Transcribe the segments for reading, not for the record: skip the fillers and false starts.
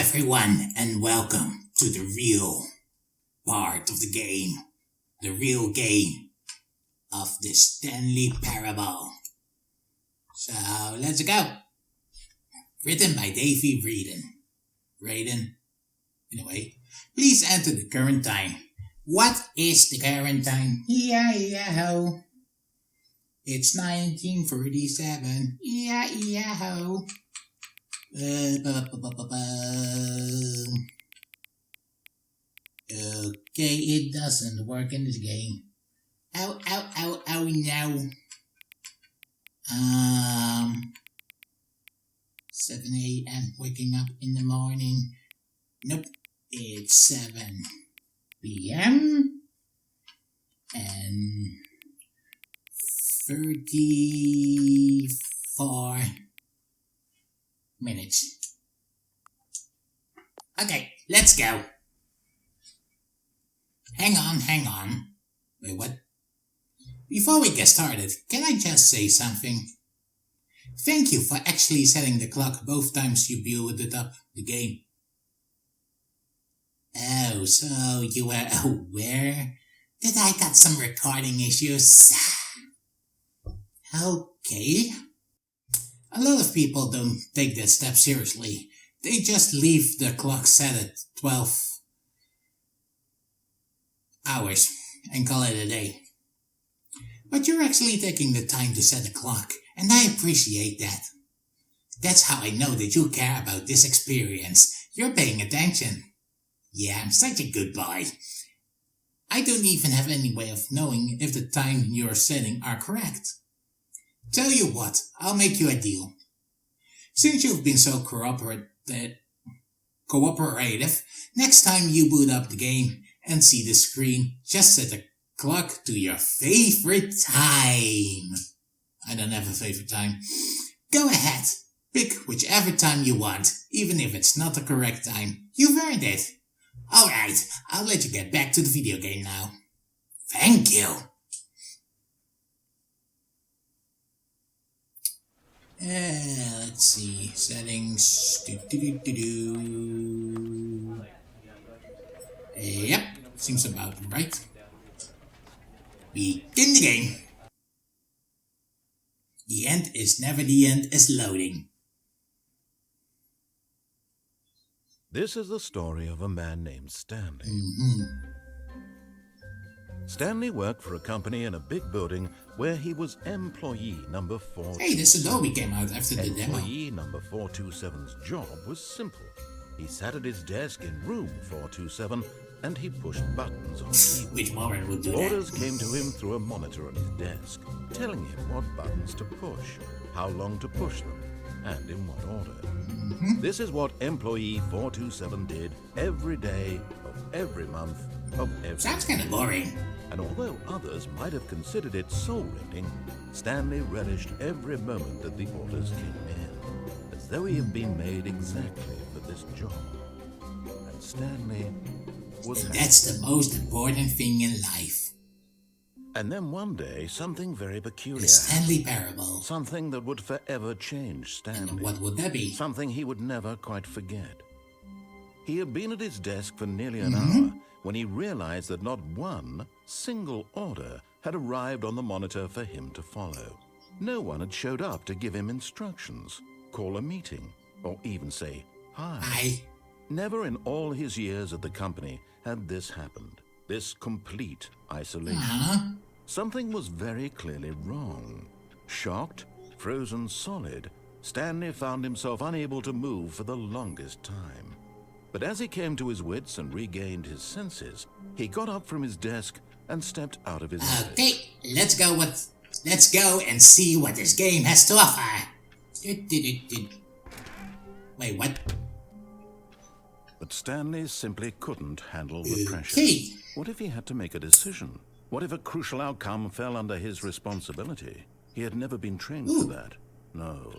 everyone, and welcome to the real part of the game. The real game of the Stanley Parable. So, let's go. Written by Davey Raiden. Anyway, please enter the current time. What is the current time? Yeah-ho. It's 1947. Yeah-ho. Okay, it doesn't work in this game. Ow, no. 7 a.m. waking up in the morning. Nope, it's 7 p.m. and 34 minutes. Okay, let's go. Hang on. Wait, what? Before we get started, can I just say something? Thank you for actually setting the clock both times you booted up the game. Oh, so you were aware that I got some recording issues? Okay. A lot of people don't take that step seriously. They just leave the clock set at 12 hours and call it a day. But you're actually taking the time to set the clock, and I appreciate that. That's how I know that you care about this experience. You're paying attention. Yeah, I'm such a good boy. I don't even have any way of knowing if the time you're setting are correct. Tell you what, I'll make you a deal. Since you've been so cooperative, next time you boot up the game and see the screen, just set the clock to your favorite time. I don't have a favorite time. Go ahead, pick whichever time you want, even if it's not the correct time. You've earned it. Alright, I'll let you get back to the video game now. Thank you. Let's see. Settings. Yep, seems about right. Begin the game. The end is never the end is loading. This is the story of a man named Stanley. Stanley worked for a company in a big building where he was employee number 4. Hey, this Adobe came out after the demo. Employee number 427's job was simple. He sat at his desk in room 427 and he pushed buttons on the keyboard. Which Warren would do Orders that? came to him through a monitor on his desk, telling him what buttons to push, how long to push them, and in what order. This is what employee 427 did every day of every month of every Sounds kind of boring. And although others might have considered it soul-rending, Stanley relished every moment that the orders came in, as though he had been made exactly for this job. And Stanley was happy. That's the most important thing in life. And then one day, something very peculiar. The Stanley Parable. Something that would forever change Stanley. And what would that be? Something he would never quite forget. He had been at his desk for nearly an hour when he realized that not one single order had arrived on the monitor for him to follow. No one had showed up to give him instructions, call a meeting, or even say hi. Never in all his years at the company had this happened. This complete isolation. Something was very clearly wrong. Shocked, frozen solid, Stanley found himself unable to move for the longest time. But as he came to his wits and regained his senses, he got up from his desk and stepped out of his office. Okay, let's go and see what this game has to offer. Wait, what? But Stanley simply couldn't handle the pressure. Okay. What if he had to make a decision? What if a crucial outcome fell under his responsibility? He had never been trained for that. No.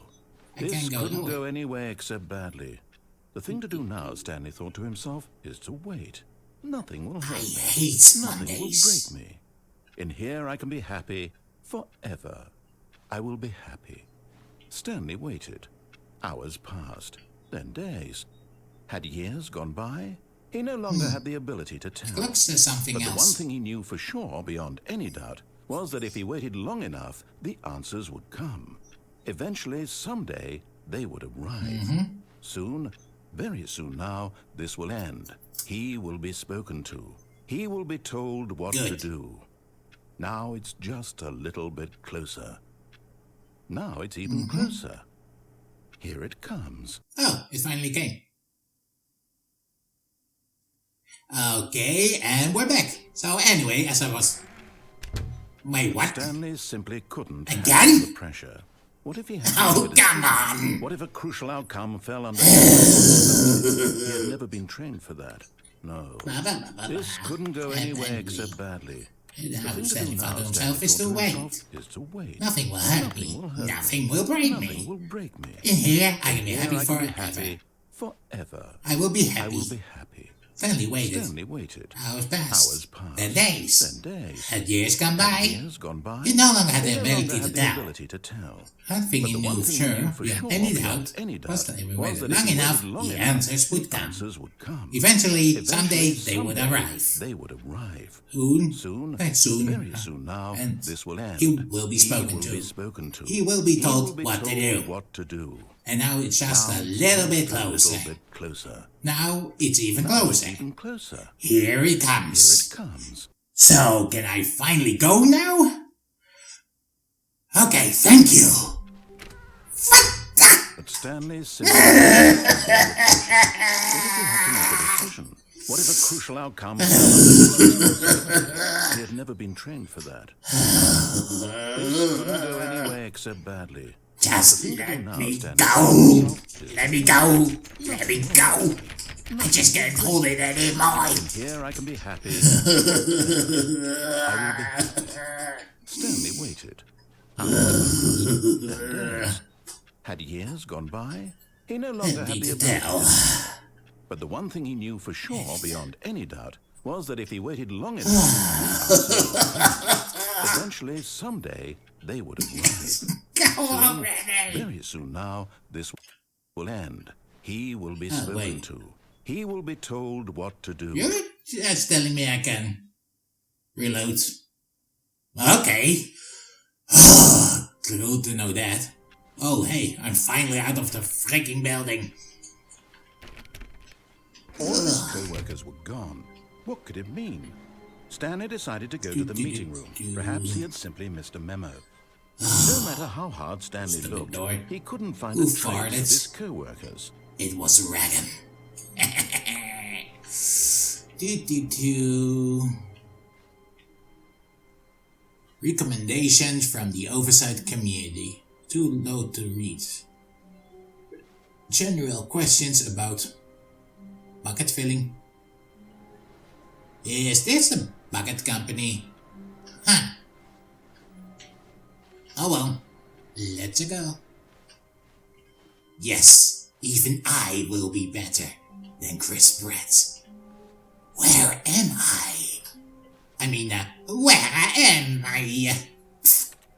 This couldn't go any way except badly. The thing to do now, Stanley thought to himself, is to wait. Nothing will help me. Nothing will break me. In here I can be happy forever. I will be happy. Stanley waited. Hours passed, then days. Had years gone by, he no longer had the ability to tell. Look, there's something But else. the one thing he knew for sure, beyond any doubt, was that if he waited long enough, the answers would come. Eventually, someday, they would arrive. Soon, very soon now, this will end. He will be spoken to. He will be told what to do. Now it's just a little bit closer. Now it's even closer. Here it comes. Oh, it finally came. Okay, and we're back. So anyway, as I was... Wait, what? Stanley simply couldn't Again? handle the pressure. What if he had Oh, made a come decision? on! What if a crucial outcome fell under his responsibility? He had never been trained for that. No. This couldn't go anywhere except badly. How Stanley found himself is to wait. Is to wait. Nothing will hurt me. Nothing will break Nothing me. will break me. In here, I can be Here happy I can be forever. happy forever. I will be I happy. will be happy. Stanley waited. Stanley waited. Hours passed. Hours passed. Then days. Then days. Had years gone by. Years gone by. He no longer had He the no longer ability to had the tell. ability to tell. One thing But he the knew one thing he knew sure, for yeah, sure, any beyond doubt, any doubt, was that if we was waited that if long he enough, waited long the enough, answers would the come. answers would come. Eventually, someday, they would someday, arrive. They would arrive. Soon, Soon, soon, very soon now, and this will end. he will be spoken He will to. be spoken to. He will be He told will be what to told do. what to do. And now it's just Now a it's little bit just a closer. little bit closer. Now it's even Now it's closer. even closer. Here it Here comes. it comes. So, can I finally go now? Okay, thank you. But Stanley simply what if he had to make a decision? What if a crucial outcome fell under his responsibility? He had never been trained for that. This couldn't go anywhere except badly. Just The thing to do let now, me Stanley, go. is Let me go. Let me go. I just can't hold it anymore. here I can be happy. I will be happy. Stanley waited. Hours passed, then days. Had years gone by, he no longer had the ability. But the one thing he knew for sure, beyond any doubt, was that if he waited long enough, the answers would come. Eventually, someday, they would arrive. Go already. Very soon now, this will end. He will be spoken wait. to. He will be told what to do. You're just telling me I can reload. Okay. Good to know that. Oh, hey, I'm finally out of the freaking building. All his co-workers were gone. What could it mean? Stanley decided to go to the meeting room. Perhaps he had simply missed a memo. No matter how hard Stanley Stupid looked, door. he couldn't find Who a trace of farted? his co-workers. It was Regan. Do. Recommendations from the oversight community. Too low to read. General questions about bucket filling. Is this a bucket company? Huh. Oh well, let's go. Yes, even I will be better than Chris Brett. Where am I? Where am I?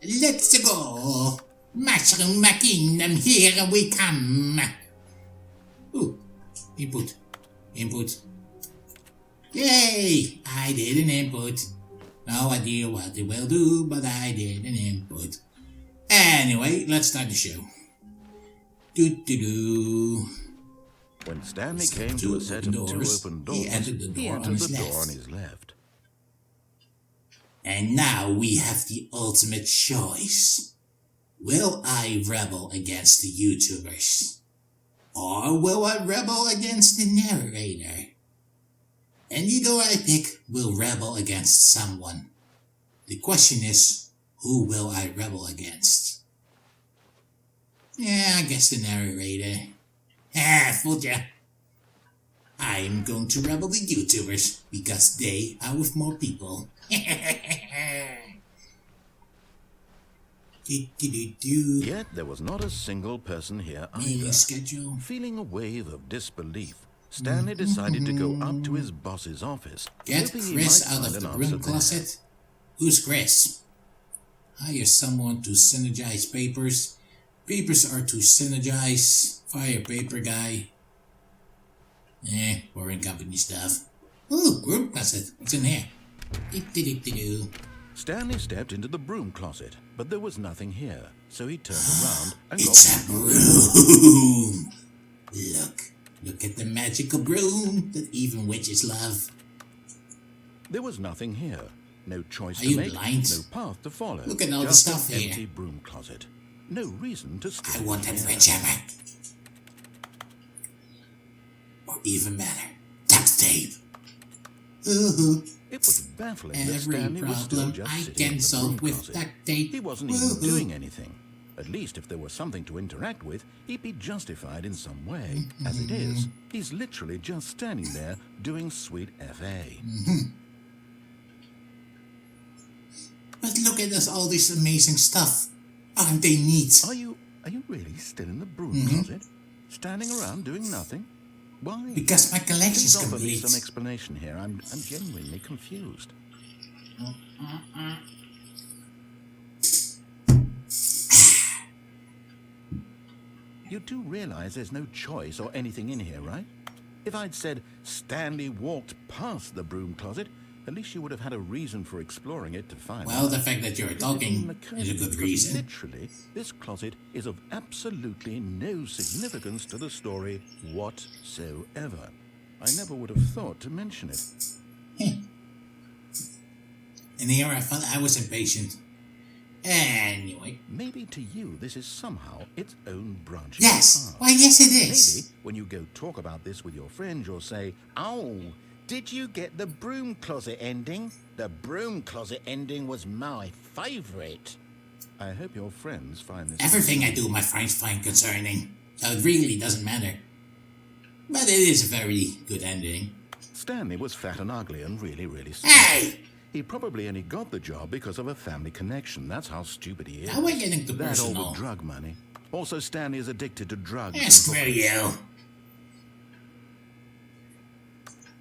Let's go. Mushroom Kingdom, here we come. Ooh, input. Yay, I did an input. No idea what it will do, but I did an input. Anyway, let's start the show. When Stanley came to a set of two open doors, he entered the door on his left. on his left. And now we have the ultimate choice. Will I rebel against the YouTubers? Or will I rebel against the narrator? Any door I pick will rebel against someone. The question is, who will I rebel against? Yeah, I guess the narrator. Fooled ya. I'm going to rebel the YouTubers because they are with more people. Yet there was not a single person here either. Schedule. Feeling a wave of disbelief, Stanley decided to go up to his boss's office. Get hoping he Chris might out of find the an answer broom there. closet. Who's Chris? Hire someone to synergize papers. Papers are to synergize. Fire paper guy. Boring company stuff. Ooh, broom closet. What's in here? Do-do-do-do-do. Stanley stepped into the broom closet, but there was nothing here, so he turned around and It's got... a broom! Look at the magical broom that even witches love. There was nothing here. No choice Are to you make, blind? no path to follow. Look at all the just stuff an here. empty broom closet. No reason to stay I want that here. French hammer. Or even better, duct tape. It was baffling that Every Stanley was still problem just I sitting in can the solve broom with closet. duct tape. He wasn't even doing anything. At least if there was something to interact with, he'd be justified in some way. As it is, he's literally just standing there doing sweet FA. But look at all this amazing stuff. Aren't they neat? Are you really still in the broom closet? Standing around doing nothing? Why? Because my collection's Please offer me complete. some explanation here. I'm genuinely confused. You do realize there's no choice or anything in here, right? If I'd said Stanley walked past the broom closet, at least you would have had a reason for exploring it to find Well, out. the fact that you're It talking didn't occur is a to me good because reason. Literally, this closet is of absolutely no significance to the story whatsoever. I never would have thought to mention it. In the era I thought I was impatient. Anyway. Maybe to you this is somehow its own branch. Yes! of the Why, yes it past. is! Maybe when you go talk about this with your friends, you'll say, "Oh, did you get the broom closet ending? The broom closet ending was my favourite." I hope your friends find this... Everything I do my friends find concerning. So it really doesn't matter. But it is a very good ending. Stanley was fat and ugly and really, really stupid. Hey! He probably only got the job because of a family connection. That's how stupid he is. Now we're getting too That all personal. the drug money. Also, Stanley is addicted to drugs. Yeah, and screw hookers. you.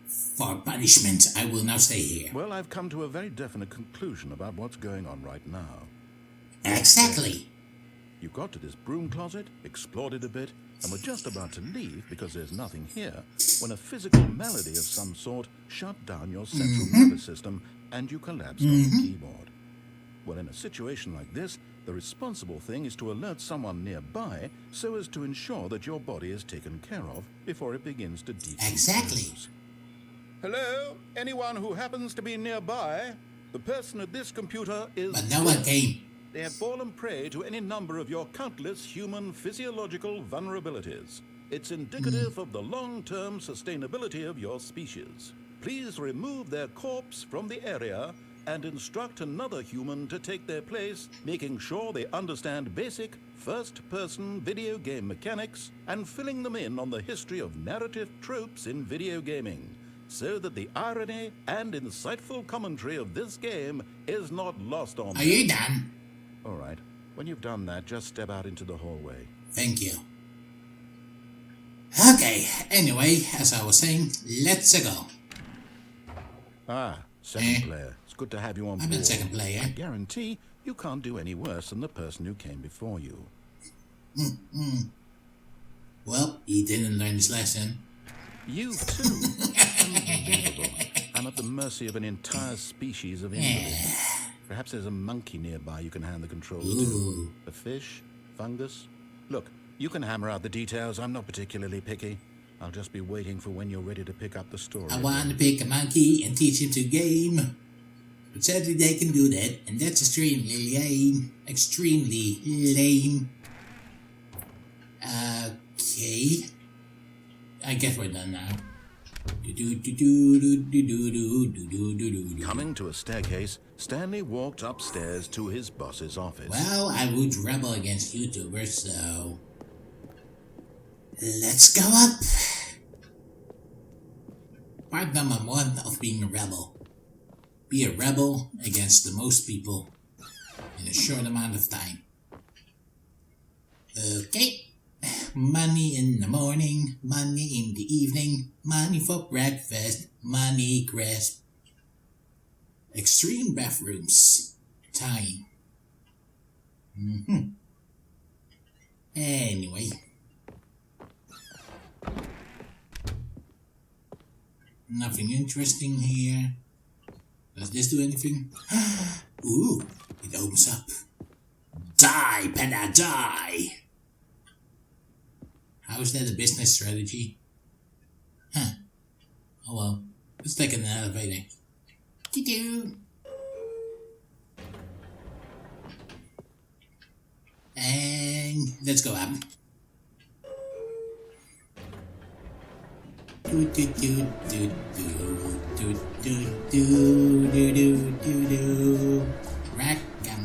For punishment, I will now stay here. Well, I've come to a very definite conclusion about what's going on right now. Exactly. You got to this broom closet, explored it a bit, and were just about to leave because there's nothing here, when a physical malady of some sort shut down your central nervous system and you collapsed on the keyboard. Well, in a situation like this, the responsible thing is to alert someone nearby so as to ensure that your body is taken care of before it begins to decompose. Exactly. Hello? Anyone who happens to be nearby? The person at this computer is... But no one came. They have fallen prey to any number of your countless human physiological vulnerabilities. It's indicative of the long-term sustainability of your species. Please remove their corpse from the area and instruct another human to take their place, making sure they understand basic first-person video game mechanics and filling them in on the history of narrative tropes in video gaming, so that the irony and insightful commentary of this game is not lost on them. Are you done? All right. When you've done that, just step out into the hallway. Thank you. Okay, anyway, as I was saying, let's go. Ah, second player. It's good to have you on I'm board. in second player. I guarantee you can't do any worse than the person who came before you. Well, he didn't learn his lesson. You too. Unbelievable. I'm at the mercy of an entire species of invalids. Perhaps there's a monkey nearby you can hand the controls to. A fish? Fungus? Look, you can hammer out the details. I'm not particularly picky. I'll just be waiting for when you're ready to pick up the story. I want to pick a monkey and teach him to game. But sadly they can do that, and that's extremely lame. Extremely lame. Okay. I guess we're done now. Coming to a staircase, Stanley walked upstairs to his boss's office. Well, I would rebel against YouTubers, so... let's go up! Part number 1 of being a rebel. Be a rebel against the most people in a short amount of time. Okay. Money in the morning, money in the evening, money for breakfast, money crisp. Extreme bathrooms. Time. Anyway. Nothing interesting here. Does this do anything? Ooh, it opens up. Die, panda, die! How is that a business strategy? Huh. Oh well. Let's take an elevator. Doo-doo. And let's go up. Do do do do do do do do do do do. Rack gun.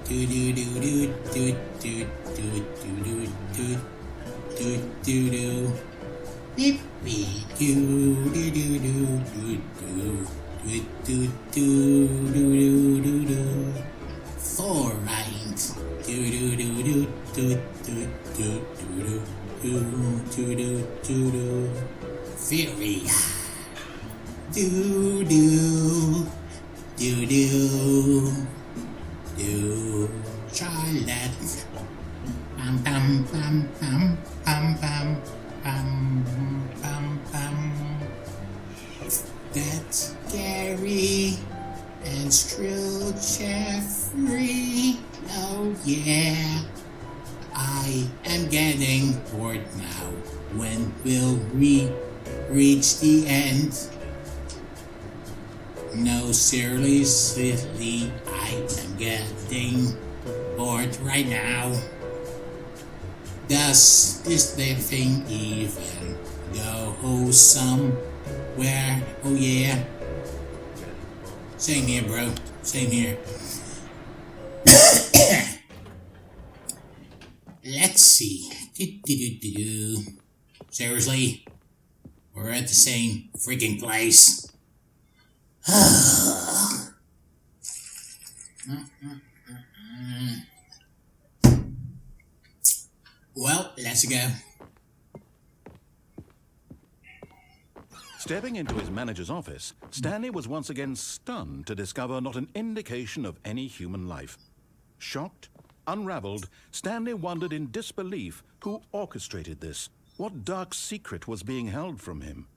Do do do do do do do do do do do do. Beep beep do do do do do do do do do do do. Four right. Do do do do do do do do do do do do do. Fury. Do do do do do. Charlotte. Bum bum bum bum bum bum bum bum bum. That's Gary and Strill Jeffrey. Oh yeah. I am getting bored now. When will we reach the end? No, seriously, I am getting bored right now. Does this thing even go somewhere? Oh yeah. Same here, bro. Same here. Let's see. Seriously? We're at the same freaking place. Well, let's go. Stepping into his manager's office, Stanley was once again stunned to discover not an indication of any human life. Shocked, unraveled, Stanley wondered in disbelief who orchestrated this. What dark secret was being held from him?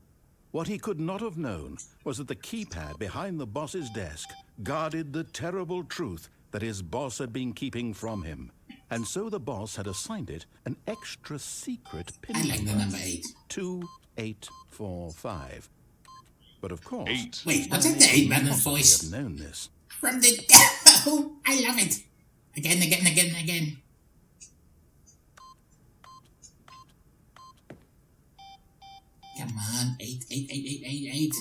What he could not have known was that the keypad behind the boss's desk guarded the terrible truth that his boss had been keeping from him. And so the boss had assigned it an extra secret pin. I like the number 8. 2845. But of course... 8. Wait, what's that the 8 button voice? Have known this. From the... Oh, I love it. Again. Come on, 8.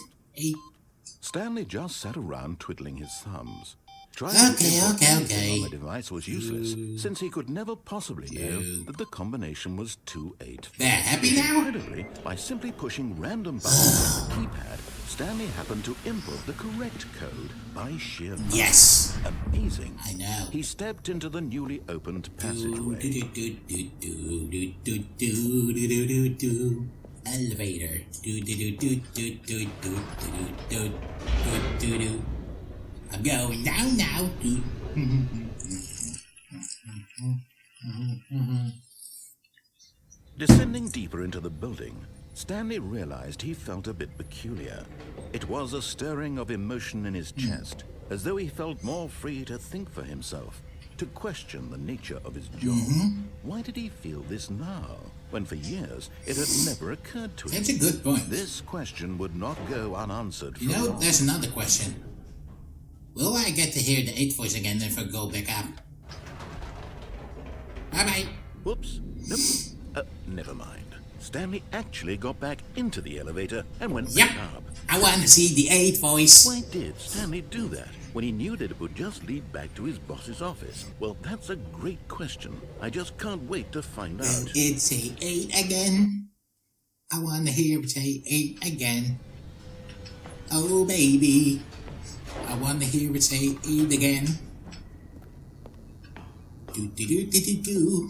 Stanley just sat around twiddling his thumbs. Okay. The device was useless, since he could never possibly know that the combination was 28. They're happy now? Incredibly, by simply pushing random buttons on the keypad, Stanley happened to input the correct code by sheer luck. Yes. Amazing. I know. He stepped into the newly opened passageway. Elevator. I'm going down now. Descending deeper into the building, Stanley realized he felt a bit peculiar. It was a stirring of emotion in his chest, as though he felt more free to think for himself, to question the nature of his job. Why did he feel this now, when for years it had never occurred to him? That's a good point. This question would not go unanswered for You know, long. there's another question. Will I get to hear the 8 voice again if I go back up? Bye-bye. Whoops. Nope. Never mind. Stanley actually got back into the elevator and went Yep. back up. I want to see the 8 voice. Why did Stanley do that when he knew that it would just lead back to his boss's office? Well, that's a great question. I just can't wait to find Will out. it say 8 again? I want to hear it say 8 again. Oh, baby. I want to hear it say 8 again. Do.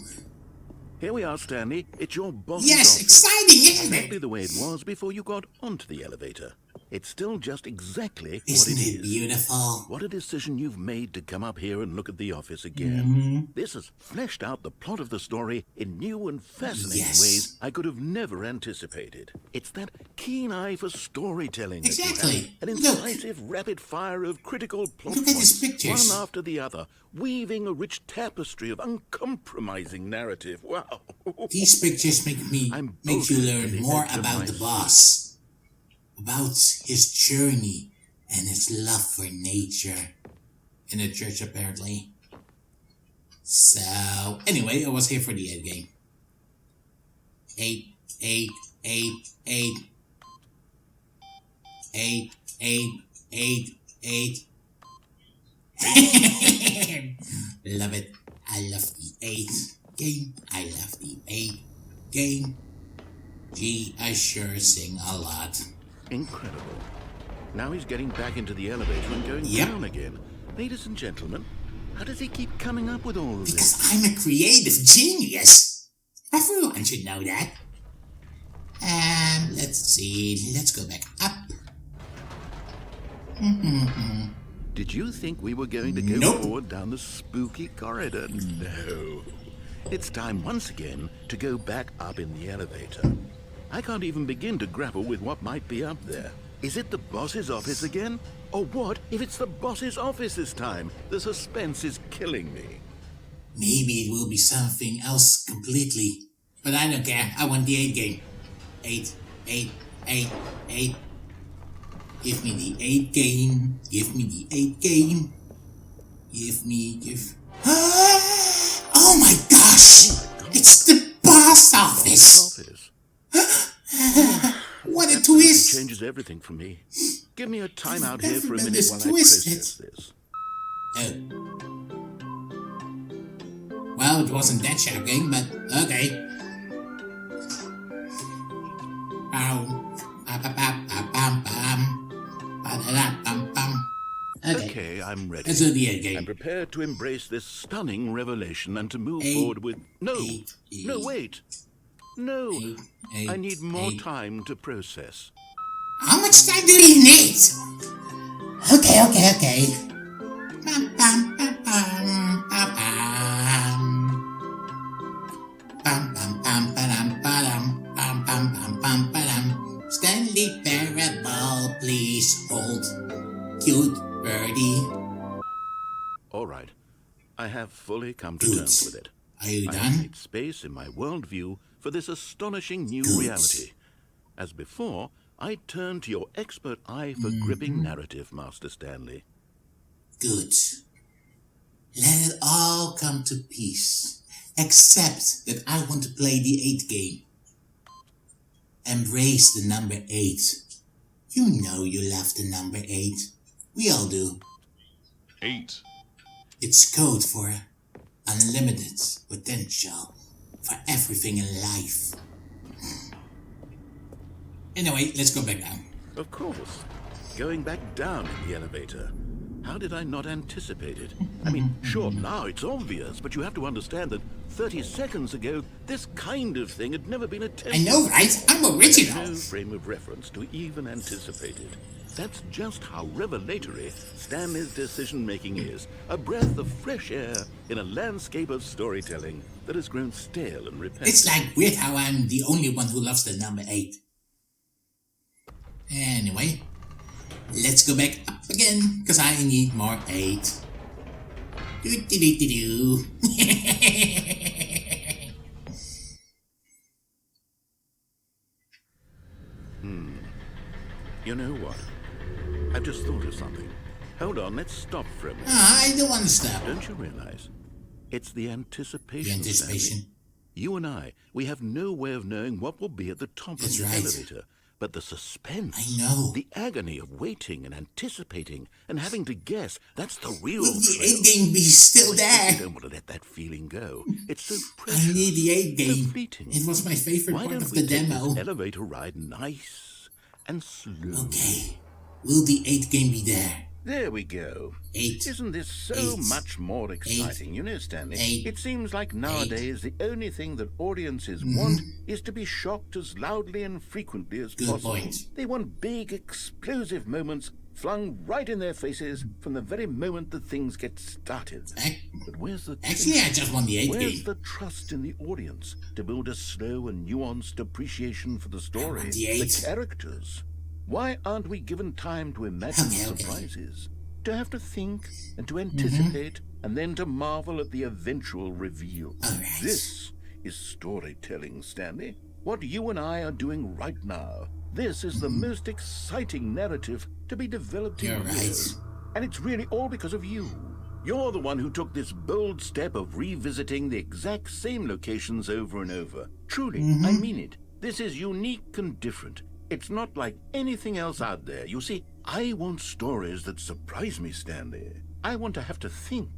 Here we are, Stanley. It's your boss's Yes, office. exciting, isn't Exactly it? the way it was before you got onto the elevator. it's still just exactly Isn't what it it is. beautiful? What a decision you've made to come up here and look at the office again. This has fleshed out the plot of the story in new and fascinating ways I could have never anticipated. It's that keen eye for storytelling that you have, an incisive rapid fire of critical plot points, one after the other, weaving a rich tapestry of uncompromising narrative. Wow. These pictures make you learn more about the boss, about his journey and his love for nature in the church, apparently. So, anyway, I was here for the end game. 8, 8, 8, 8. 8, 8, 8, 8. Love it. I love the 8 game. I love the 8 game. Gee, I sure sing a lot. Incredible. Now he's getting back into the elevator and going down again. Ladies and gentlemen, how does he keep coming up with all of this? Because I'm a creative genius. Everyone should know that. Let's see. Let's go back up. Did you think we were going to go forward down the spooky corridor? No. It's time once again to go back up in the elevator. I can't even begin to grapple with what might be up there. Is it the boss's office again? Or what if it's the boss's office this time? The suspense is killing me. Maybe it will be something else completely. But I don't care. I want the 8 game. 8, 8, 8, 8. Give me the 8 game. Give me the 8 game. Give. Oh my gosh! It's the boss office! What a twist! It changes everything for me. Give me a timeout here for a minute while I process this. Oh. Well, it wasn't that shocking, but okay. Okay, I'm ready. Let's do the 8 game. I'm prepared to embrace this stunning revelation and to move forward with... No, wait. No, I need more time to process. How much time do you need? Okay. Stanley Parable, please hold. Cute birdie. All right. I have fully come to terms with it. Are you done? I need space in my worldview for this astonishing new reality. As before, I turn to your expert eye for gripping narrative, Master Stanley. Good. Let it all come to peace. Except that I want to play the 8 game. Embrace the number 8. You know you love the number 8. We all do. 8. It's code for unlimited potential for everything in life. Anyway, let's go back down. Of course. Going back down in the elevator. How did I not anticipate it? I mean, sure, now it's obvious, but you have to understand that 30 seconds ago, this kind of thing had never been attempted. I know, right? I'm original. No frame of reference to even anticipate it. That's just how revelatory Stanley's decision-making is. A breath of fresh air in a landscape of storytelling that has grown stale and repetitive. It's like weird how I'm the only one who loves the number 8. Anyway, let's go back up again, because I need more 8. Do. You know what? I've just thought of something. Hold on, let's stop for a minute. I don't want to stop. Don't you realize? It's the anticipation. The anticipation. Stanley. You and I, we have no way of knowing what will be at the top of the elevator. But the suspense, I know. The agony of waiting and anticipating and having to guess, that's the real Will the thrill. 8 game be still there? I don't want to let that feeling go. It's so precious. I need the 8 game. So fleeting. It was my favorite Why part don't of we the take demo. this elevator ride nice and slow? Okay. Will the 8 game be there? There we go. 8. Isn't this so 8. much more exciting? You know, Stanley, 8. it seems like nowadays the only thing that audiences want is to be shocked as loudly and frequently as Good possible. point. They want big, explosive moments flung right in their faces from the very moment that things get started. But where's the Actually, I just won the 8th Where's game. the trust in the audience to build a slow and nuanced appreciation for the story, the characters? Why aren't we given time to imagine surprises, to have to think and to anticipate, and then to marvel at the eventual reveal? Right. This is storytelling, Stanley. What you and I are doing right now. This is the most exciting narrative to be developed in years. And it's really all because of you. You're the one who took this bold step of revisiting the exact same locations over and over. Truly, I mean it. This is unique and different. It's not like anything else out there. You see, I want stories that surprise me, Stanley. I want to have to think.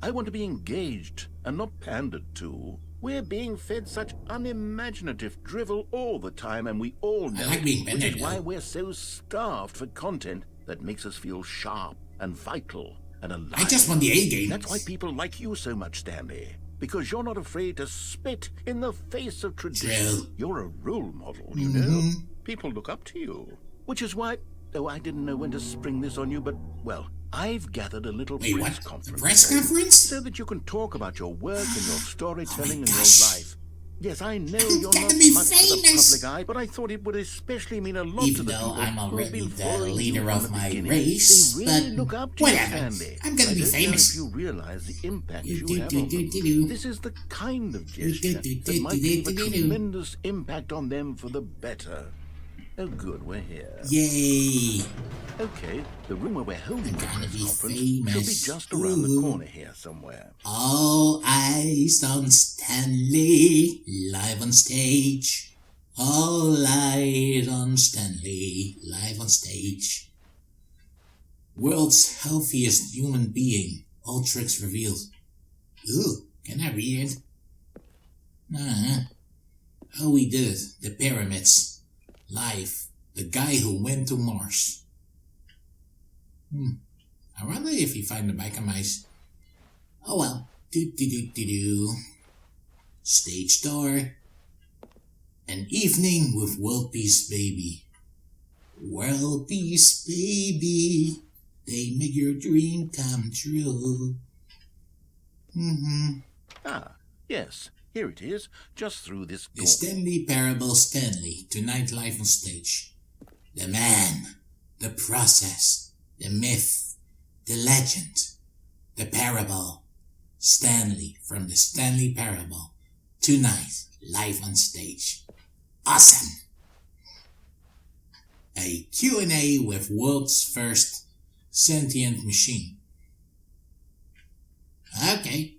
I want to be engaged and not pandered to. We're being fed such unimaginative drivel all the time, and we all know it, which is why we're so starved for content that makes us feel sharp and vital and alive. I just won the A game. That's why people like you so much, Stanley. Because you're not afraid to spit in the face of tradition. You're a role model, you know. People look up to you. Which is why, I didn't know when to spring this on you, but, well, I've gathered a little press conference. Press conference? So that you can talk about your work and your storytelling and your life. Yes, I know you're not much for the public eye, but I thought it would especially mean a lot to the people I'm already who've been the leader of my beginning. race, They really but look up to whatever. you, Stanley. I'm gonna be famous. I don't know if you realize the impact you have on them. This is the kind of gesture that might leave a tremendous impact on them for the better. Oh, good, we're here. Yay! Okay, the room where we're holding this conference should famous. be just around the corner here somewhere. All eyes on Stanley, live on stage. All eyes on Stanley, live on stage. World's healthiest human being, all tricks revealed. Ooh, can I read it? How we did it, the pyramids. Live, the guy who went to Mars. I wonder if he find the biker mice. Oh well. Stage door. An evening with World Peace Baby. World Peace Baby. They make your dream come true. Ah, yes. Here it is, just through this door. The Stanley Parable Stanley, tonight live on stage. The man, the process, the myth, the legend, the parable. Stanley from the Stanley Parable, tonight live on stage. Awesome! A Q&A with world's first sentient machine. Okay.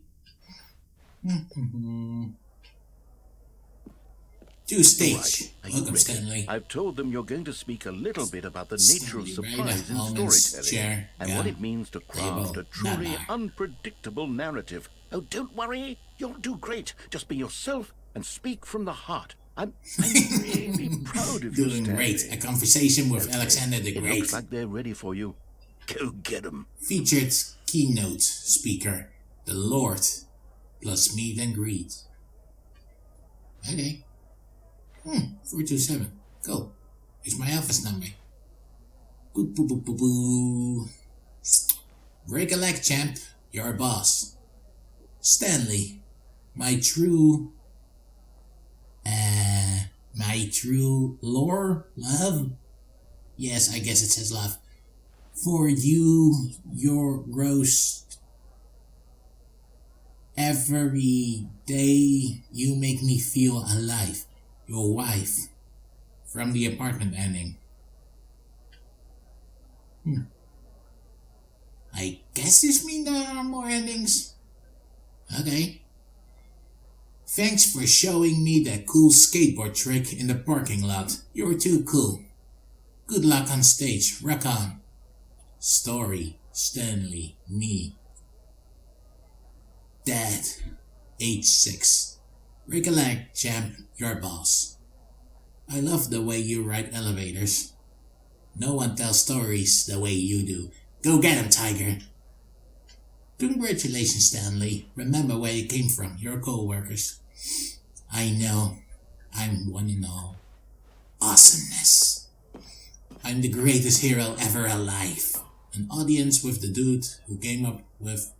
To stage. Right. Welcome, Stanley. I've told them you're going to speak a little bit about the nature of surprise in storytelling and what it means to craft a truly unpredictable narrative. Oh, don't worry. You'll do great. Just be yourself and speak from the heart. I'm really proud of you, Doing Stanley. great. A conversation with Alexander the It Great. looks like they're ready for you. Go get them. Featured keynote speaker, the Lord, plus meet and greet. Okay. 427. Cool. Here's my office number. Boo boo boo boo boo. Break a leg, champ. Your boss. Stanley. My true love? Yes, I guess it says love. For you, your roast. Every day you make me feel alive. Your wife. From the apartment ending. I guess this means there are more endings. Okay. Thanks for showing me that cool skateboard trick in the parking lot. You're too cool. Good luck on stage. Rock on. Story. Stanley. Me. Dad. Age 6. Recollect, champ. Your boss. I love the way you write elevators. No one tells stories the way you do. Go get him, Tiger. Congratulations, Stanley. Remember where you came from, your co-workers. I know. I'm one and all. Awesomeness. I'm the greatest hero ever alive. An audience with the dude who came up with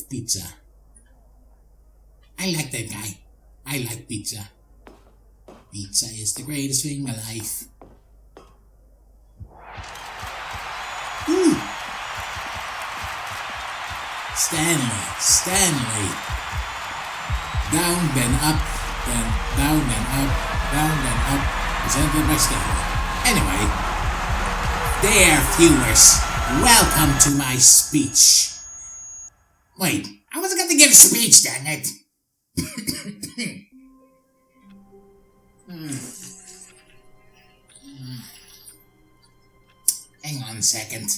pizza. I like that guy. I like pizza. Pizza is the greatest thing in my life. Woo! Stanley. Down, then up, then down, then up, down, then up. Presented by Stanley. Anyway, there, viewers. Welcome to my speech. Wait, I wasn't going to give a speech, dang it. Hang on a second.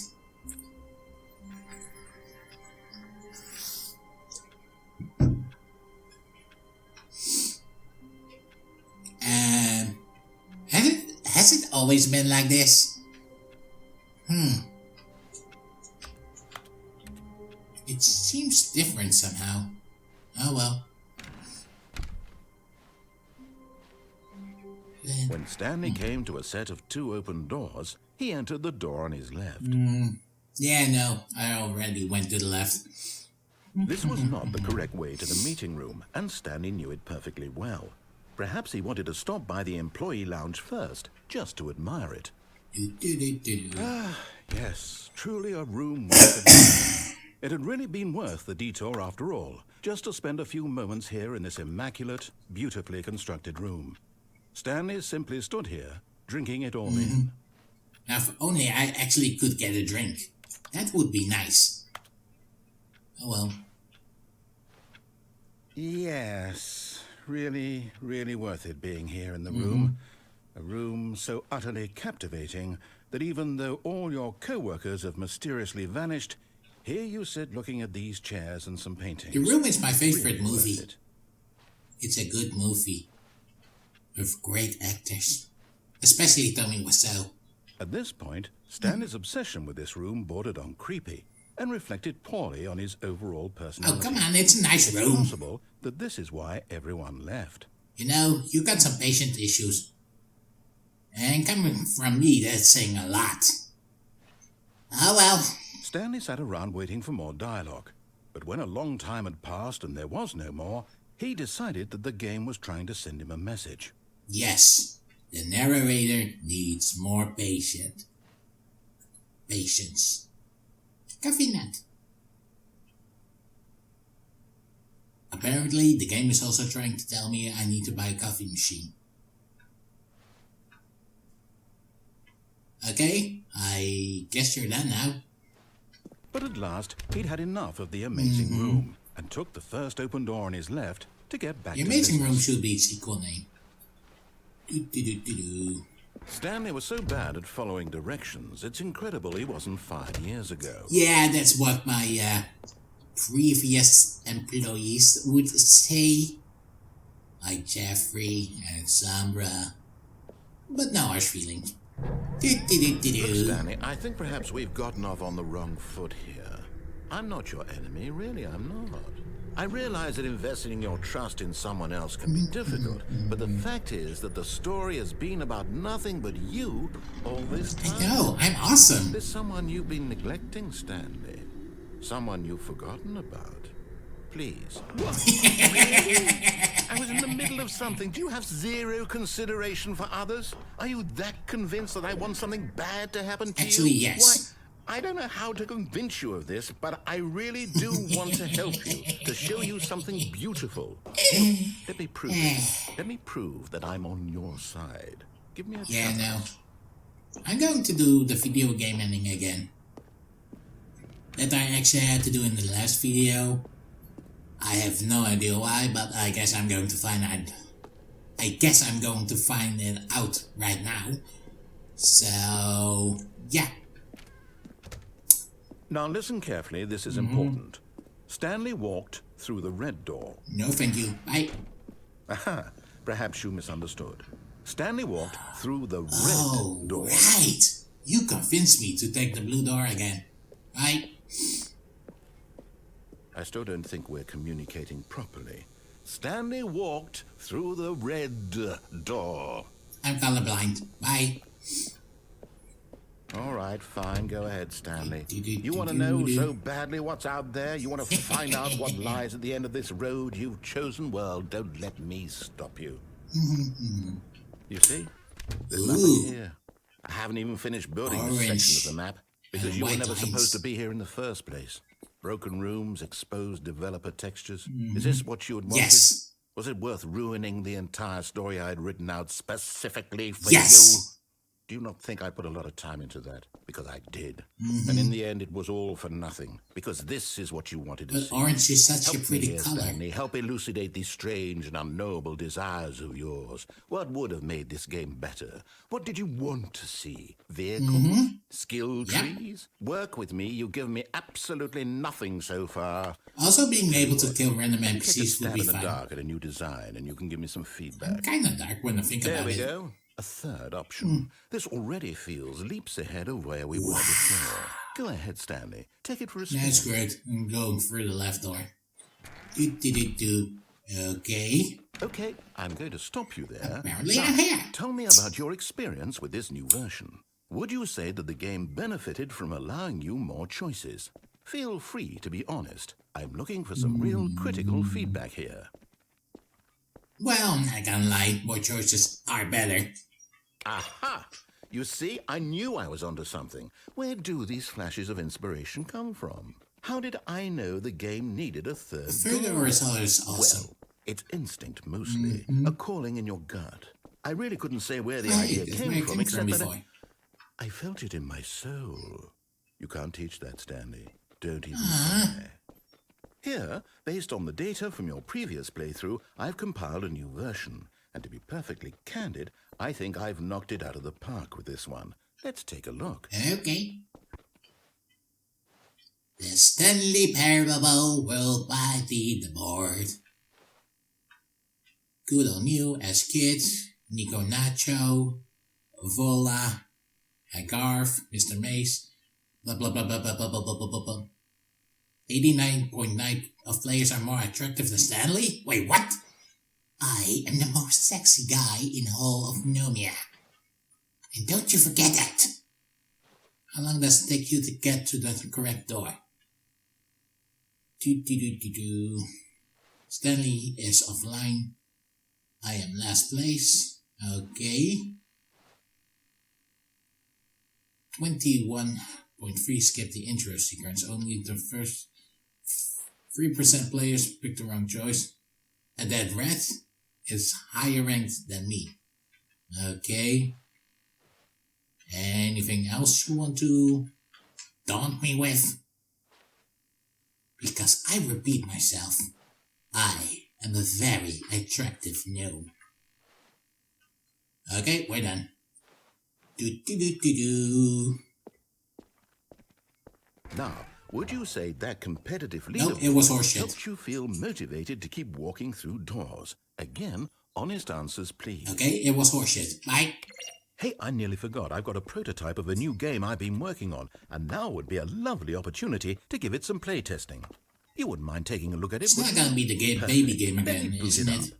Has it always been like this? It seems different somehow. Oh well. When Stanley came to a set of 2 open doors, he entered the door on his left. Yeah, no, I already went to the left. This was not the correct way to the meeting room, and Stanley knew it perfectly well. Perhaps he wanted to stop by the employee lounge first, just to admire it. Yes, truly a room worth admiring. It had really been worth the detour after all, just to spend a few moments here in this immaculate, beautifully constructed room. Stanley simply stood here, drinking it all in. Now, if only I actually could get a drink. That would be nice. Oh well. Yes, really, really worth it being here in the room. A room so utterly captivating that even though all your co-workers have mysteriously vanished, here you sit looking at these chairs and some paintings. The Room is my favorite Really movie. worth it. It's a good movie. With great actors. Especially Tommy Wiseau. At this point, Stanley's obsession with this room bordered on creepy and reflected poorly on his overall personality. Oh, come on, it's a nice It's room. possible that this is why everyone left. You know, you got some patient issues. And coming from me, that's saying a lot. Oh well. Stanley sat around waiting for more dialogue. But when a long time had passed and there was no more, he decided that the game was trying to send him a message. Yes, the narrator needs more patience. Coffee nut. Apparently, the game is also trying to tell me I need to buy a coffee machine. Okay, I guess you're done now. But at last, he'd had enough of the amazing room and took the first open door on his left to get back The to amazing room business. should be its equal name. Do. Stanley was so bad at following directions, it's incredible he wasn't fired years ago. Yeah, that's what my previous employees would say. Like Jeffrey and Sombra. But no harsh feelings. Look, Stanley, I think perhaps we've gotten off on the wrong foot here. I'm not your enemy, really, I'm not. I realize that investing your trust in someone else can be difficult, but the fact is that the story has been about nothing but you all this time. I know, I'm awesome. There's someone you've been neglecting, Stanley. Someone you've forgotten about. Please. What? I was in the middle of something. Do you have zero consideration for others? Are you that convinced that I want something bad to happen to Actually, you? yes. Why, I don't know how to convince you of this, but I really do want to help you, to show you something beautiful. Let me prove it. Let me prove that I'm on your side. Give me a Yeah, chance. no. I'm going to do the video game ending again. That I actually had to do in the last video. I have no idea why, but I guess I'm going to find out. I guess I'm going to find it out right now. So, yeah. Now listen carefully, this is important. Stanley walked through the red door. No, thank you. Bye. Aha, perhaps you misunderstood. Stanley walked through the red door. Right. You convinced me to take the blue door again. Right? I still don't think we're communicating properly. Stanley walked through the red door. I'm colorblind. Bye. All right, fine. Go ahead, Stanley. You want to know so badly what's out there? You want to find out what lies at the end of this road you've chosen? Well, don't let me stop you. You see? There's nothing here. I haven't even finished building this section of the map because you were never supposed to be here in the first place. Broken rooms, exposed developer textures. Is this what you had wanted? Yes. Was it worth ruining the entire story I had written out specifically for Yes. you? Do you not think I put a lot of time into that? Because I did. And in the end, it was all for nothing. Because this is what you wanted to But see. orange is such a Help pretty me here, color. Stanley. Help elucidate these strange and unknowable desires of yours. What would have made this game better? What did you want to see? Vehicles? Skill trees? Work with me. You've given me absolutely nothing so far. Also, being able to kill random Take a NPCs would stab be in the fun. dark at a new design, and you can give me some I'm feedback. kind of dark when I think There about we it. go. A third option. This already feels leaps ahead of where we were before. Go ahead, Stanley. Take it for a spin. That's great. I'm going through the left door. Okay. Okay, I'm going to stop you there. Apparently I'm here. Tell me about your experience with this new version. Would you say that the game benefited from allowing you more choices? Feel free to be honest. I'm looking for some real critical feedback here. Well, I'm not gonna lie. More choices are better. Aha! You see, I knew I was onto something. Where do these flashes of inspiration come from? How did I know the game needed a third Further door? horizontal is awesome. Well, it's instinct mostly, a calling in your gut. I really couldn't say where the idea That's came where it from, came except from that before. I felt it in my soul. You can't teach that, Stanley. Don't even try. Here, based on the data from your previous playthrough, I've compiled a new version. And to be perfectly candid, I think I've knocked it out of the park with this one. Let's take a look. Okay. The Stanley Parable Worldwide Leaderboard. Good on you as kids, Nico Nacho, Vola, Garth, Mr. Mace, blah blah blah blah blah blah blah blah blah blah. 89.9 of players are more attractive than Stanley? Wait, what? I am the most sexy guy in all of Gnomia. And don't you forget that. How long does it take you to get to the correct door? Stanley is offline. I am last place. Okay. 21.3 skip the intro sequence. Only the first 3% players picked the wrong choice. And that rat is higher ranked than me. Okay. Anything else you want to daunt me with? Because I repeat myself, I am a very attractive gnome. Okay, we're done. Now, would you say that competitive No, leaderboard it was horseshit. helped you feel motivated to keep walking through doors? Again, honest answers, please. Okay, it was horseshit. Bye. Hey, I nearly forgot. I've got a prototype of a new game I've been working on, and now would be a lovely opportunity to give it some play testing. You wouldn't mind taking a look at it, It's would not you? gonna be the Perfect. baby game Let again, me boot isn't it it? up.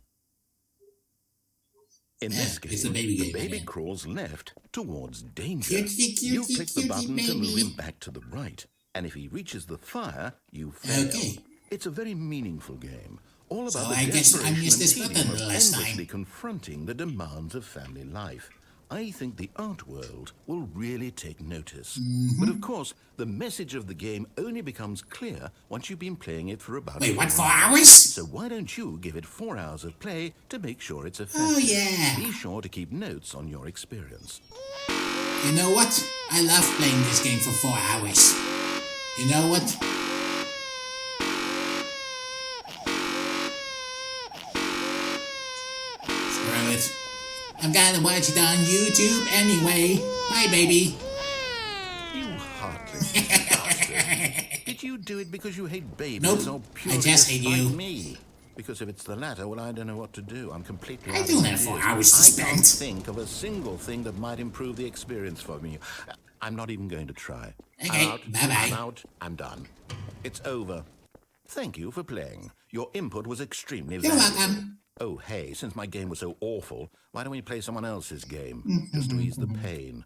In Yeah, this game, it's the baby game baby again. crawls left towards danger. Cutie, You cutie, click the cutie button to move baby. him back to the right, and if he reaches the fire, you fail. Okay. It's a very meaningful game, all about So the I guess I desperation missed and this tedium button of the last time. endlessly confronting the demands of family life. I think the art world will really take notice. But of course, the message of the game only becomes clear once you've been playing it for about Wait, what, 4 4 hours? So why don't you give it 4 hours of play to make sure it's effective? Oh, yeah. Be sure to keep notes on your experience. You know what? I love playing this game for 4 hours. You know what? Screw it. I'm gonna watch it on YouTube anyway. Bye, baby. You heartless bastard. Did you do it because you hate babies Nope, or I purely just hate despite you. me? Because if it's the latter, well, I don't know what to do. I'm completely I out don't of have 4 ideas. hours to I can't spend. think of a single thing that might improve the experience for me. I'm not even going to try. Okay, I'm out. bye-bye. I'm out. I'm done. It's over. Thank you for playing. Your input was extremely You're valuable. welcome. Oh, hey, since my game was so awful, why don't we play someone else's game? Just to ease the pain.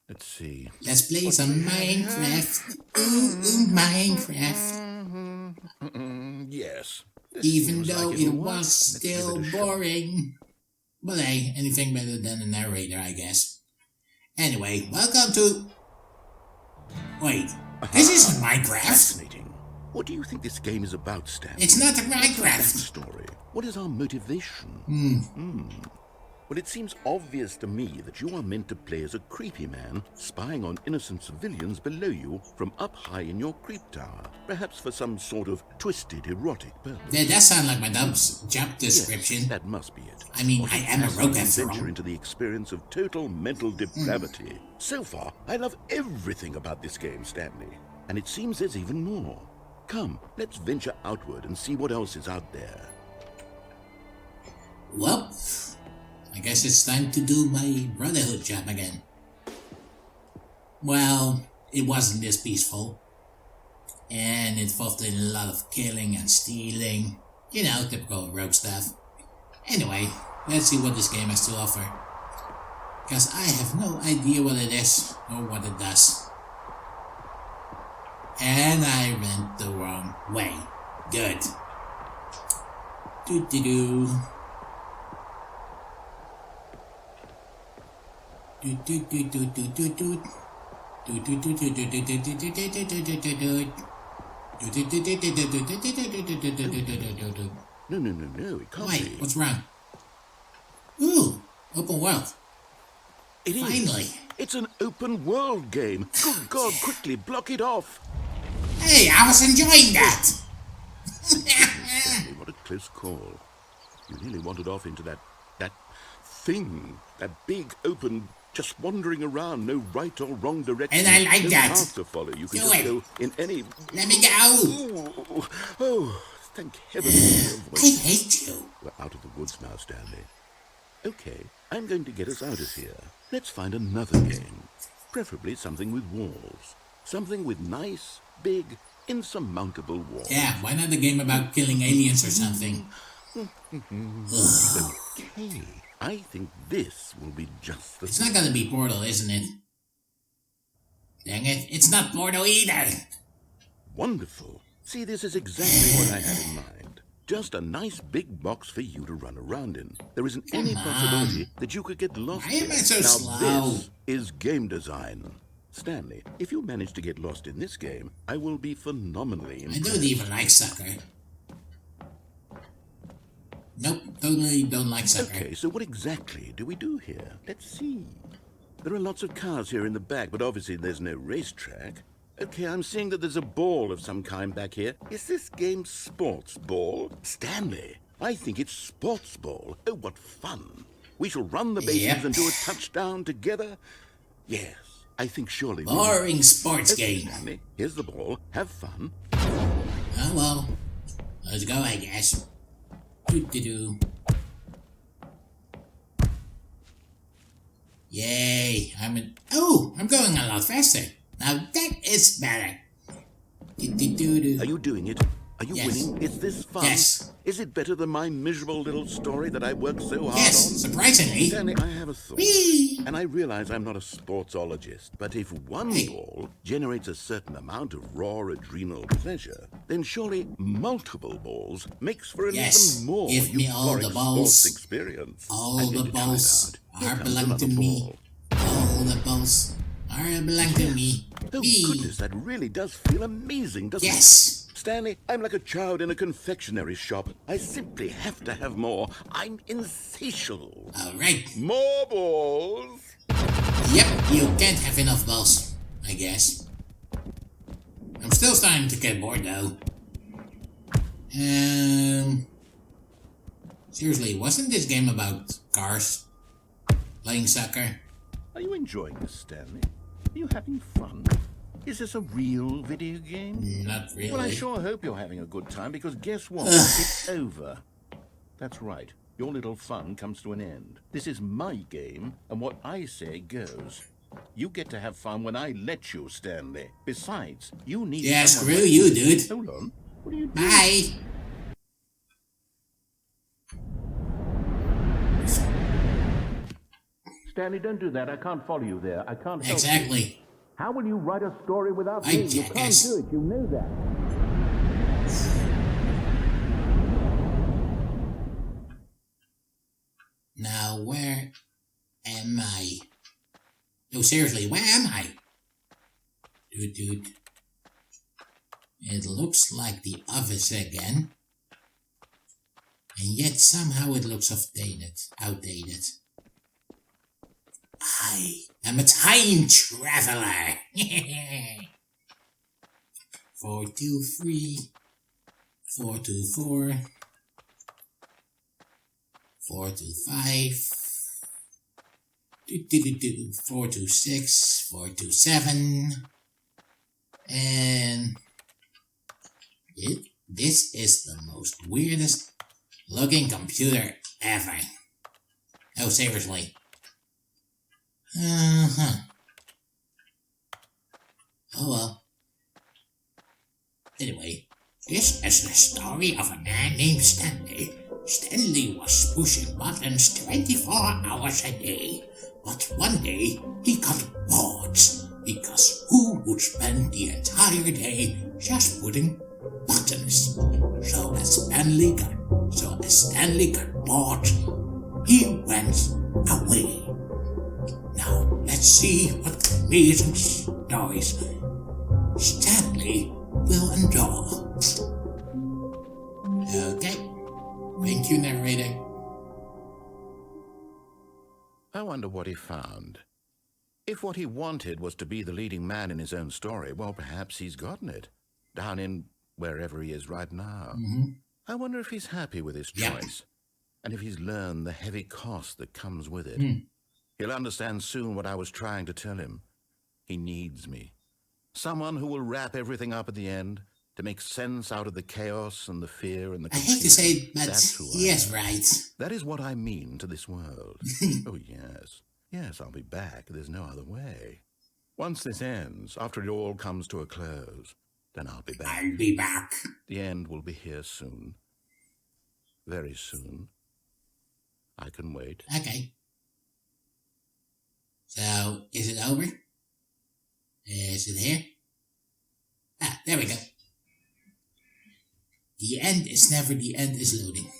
Let's see. Let's play some Minecraft. Ooh, Minecraft. Yes. Even though like it it'll work. was Let's give still it a shot. boring. But hey, anything better than a narrator, I guess. Anyway, welcome to... Wait, this isn't Minecraft. Fascinating. What do you think this game is about, Stan? It's not a What's our Minecraft. backstory? What is our motivation? Well, it seems obvious to me that you are meant to play as a creepy man spying on innocent civilians below you from up high in your creep tower, perhaps for some sort of twisted erotic purpose. That does sound like my job description. Yes, that must be it. I mean, What I am a rogue after venture all. into the experience of total mental depravity. So far, I love everything about this game, Stanley. And it seems there's even more. Come, let's venture outward and see what else is out there. Well, I guess it's time to do my Brotherhood job again. Well, it wasn't this peaceful. And it involved a lot of killing and stealing. You know, typical rogue stuff. Anyway, let's see what this game has to offer. Because I have no idea what it is or what it does. And I went the wrong way. Good. Do-do-do. Do-do-do-do-do-do-do. No, it can't Wait, be. what's wrong? Ooh, open world. It is. Finally. It's an open world game. Good God, quickly block it off. Hey, I was enjoying that. Stanley, what a close call. You nearly wandered off into that thing, that big open, just wandering around, no right or wrong direction. And I like no that. path to follow. You can Do just it. go in any. Let me go. Oh, thank heaven. Your I voice. hate you. We're out of the woods now, Stanley. Okay, I'm going to get us out of here. Let's find another game. Preferably something with walls. Something with nice, big, insurmountable walls. Yeah, why not a game about killing aliens or something? Okay, I think this will be just the It's not gonna be Portal, isn't it? Dang it, it's not Portal either! Wonderful. See, this is exactly what I had in mind. Just a nice big box for you to run around in. There isn't any possibility that you could get lost Why am here. I so Now slow? this is game design. Stanley, if you manage to get lost in this game, I will be phenomenally I impressed. don't even like soccer. Nope, totally don't like soccer. Okay, so what exactly do we do here? Let's see. There are lots of cars here in the back, but obviously there's no racetrack. Okay, I'm seeing that there's a ball of some kind back here. Is this game sports ball? Stanley, I think it's sports ball. Oh, what fun. We shall run the bases Yep. and do a touchdown together. Yes, I think surely we will. Boring sports Okay, game. Stanley, here's the ball. Have fun. Oh well. Let's go, I guess. Do-do-do. Yay, I'm going a lot faster. Now that is better. Do-do-do-do. Are you doing it? Are you Yes. winning? Is this fun? Yes. Is it better than my miserable little story that I worked so hard Yes, on? surprisingly. Stanley, I have a thought. Whee! And I realize I'm not a sportsologist, but if one Hey. ball generates a certain amount of raw adrenal pleasure, then surely multiple balls makes for an Yes, even more give me all the euphoric balls. sports experience. All I'm the going to try it balls out. Here are comes belong to another me. ball. All the balls are belong to me. Oh, Whee! goodness, that really does feel amazing, doesn't it? Yes. Stanley, I'm like a child in a confectionery shop. I simply have to have more. I'm insatiable. All right. More balls. Yep, you can't have enough balls, I guess. I'm still starting to get bored though. Seriously, wasn't this game about cars? Playing soccer? Are you enjoying this, Stanley? Are you having fun? Is this a real video game? Not really. Well, I sure hope you're having a good time, because guess what? It's over. That's right. Your little fun comes to an end. This is my game, and what I say goes. You get to have fun when I let you, Stanley. Besides, you need Yeah, someone screw like you, dude. Hold on. What are you doing? Bye. Stanley, don't do that. I can't follow you there. I can't help you. Exactly. How will you write a story without I me? You can't guess. do it. You know that. Now, where am I? No, seriously, where am I? Dude. It looks like the office again. And yet somehow it looks outdated. I am a time traveler. 423, 424, 425, 426, 427, and this is the most weirdest looking computer ever. Oh, seriously. Oh well. Anyway, this is the story of a man named Stanley. Stanley was pushing buttons 24 hours a day, but one day he got bored because who would spend the entire day just pushing buttons? So as Stanley got bored, he went away. Now let's see what amazing stories Stanley will endure. Okay. Thank you, narrator. I wonder what he found. If what he wanted was to be the leading man in his own story, well, perhaps he's gotten it. Down in wherever he is right now. I wonder if he's happy with his choice. And if he's learned the heavy cost that comes with it. He'll understand soon what I was trying to tell him. He needs me. Someone who will wrap everything up at the end, to make sense out of the chaos and the fear and the confusion. I hate to say it, but That's who he I is am. right. That is what I mean to this world. Oh, yes. Yes, I'll be back. There's no other way. Once this ends, after it all comes to a close, then I'll be back. I'll be back. The end will be here soon. Very soon. I can wait. Okay. So, is it over? Is it here? Ah, there we go. The end is never the end is loading.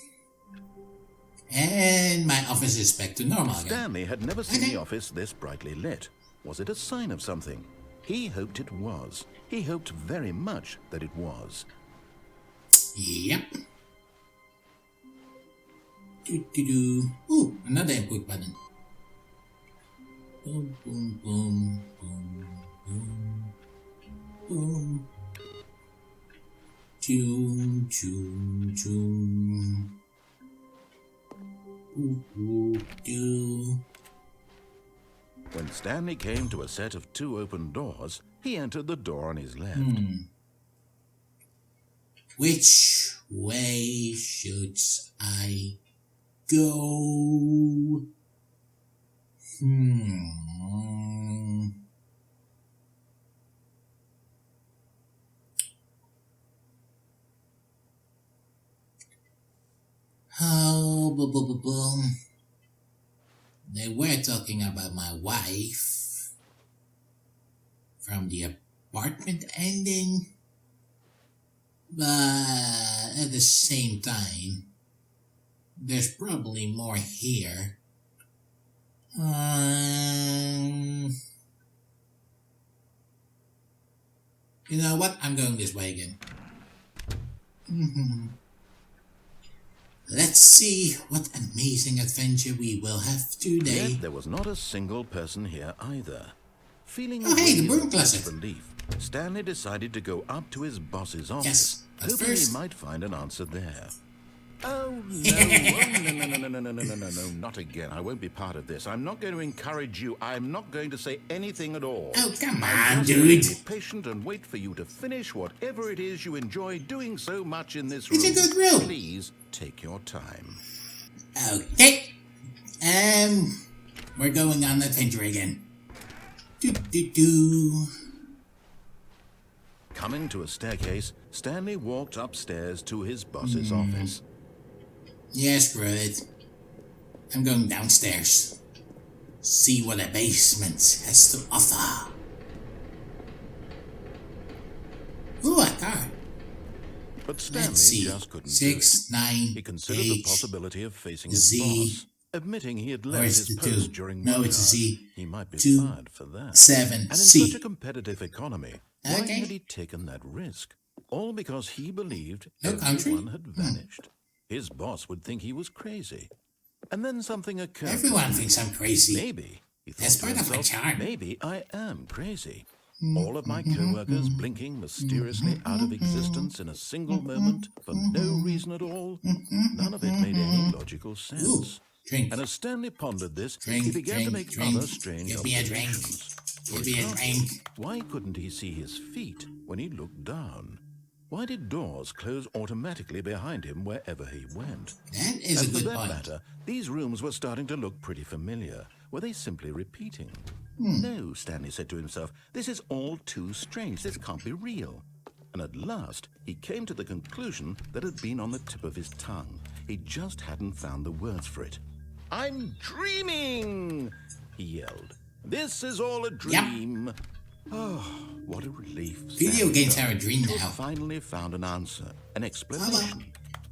And my office is back to normal again. Stanley had never seen the office this brightly lit. Was it a sign of something? He hoped it was. He hoped very much that it was. Yep. Ooh, another input button. Boom, boom, boom, boom, boom, boom. Tune, tune, tune. Ooh, ooh, doo. When Stanley came to a set of 2 open doors, he entered the door on his left. Which way should I go? Oh, boom. They were talking about my wife from the apartment ending, but at the same time, there's probably more here. You know what? I'm going this way again. Let's see what amazing adventure we will have today. Yet there was not a single person here either. Feeling hey, the broom relief, closet. Stanley decided to go up to his boss's office, Yes, but hoping first he might find an answer there. Oh, no, not again. I won't be part of this. I'm not going to encourage you. I'm not going to say anything at all. Oh, come I'm on, just going dude. to be patient and wait for you to finish whatever it is you enjoy doing so much in this room. It's a good room. Please take your time. Okay. We're going on adventure again. Do. Coming to a staircase, Stanley walked upstairs to his boss's office. Yes, screw it. I'm going downstairs. See what a basement has to offer. Ooh, a car. But Stanley Let's see. just couldn't 6, do it. 9, He considered 8, the possibility of facing his Z. boss, admitting he had Or left is his it post 2? during No, work it's a hours. Z. He might be 2, fired for that. 7, And in C. such a competitive economy, why Okay. had he taken that risk? All because he believed No country? everyone had vanished. His boss would think he was crazy. And then something occurred. Everyone thinks I'm crazy. Maybe, he thought That's to part of my himself, charm. maybe I am crazy. All of my co-workers blinking mysteriously out of existence in a single moment for no reason at all. None of it made any logical sense. Ooh, drink. And as Stanley pondered this, Drink, he began to drink, make drink. other strange Give me a drink. observations. For Give me a example, drink. why couldn't he see his feet when he looked down? Why did doors close automatically behind him wherever he went? That is And a for good that point. matter, these rooms were starting to look pretty familiar. Were they simply repeating? No, Stanley said to himself, this is all too strange. This can't be real. And at last, he came to the conclusion that had been on the tip of his tongue. He just hadn't found the words for it. I'm dreaming, he yelled. This is all a dream. Oh, what a relief. Video Stanley games felt are a dream to have now. finally found an answer, an explanation.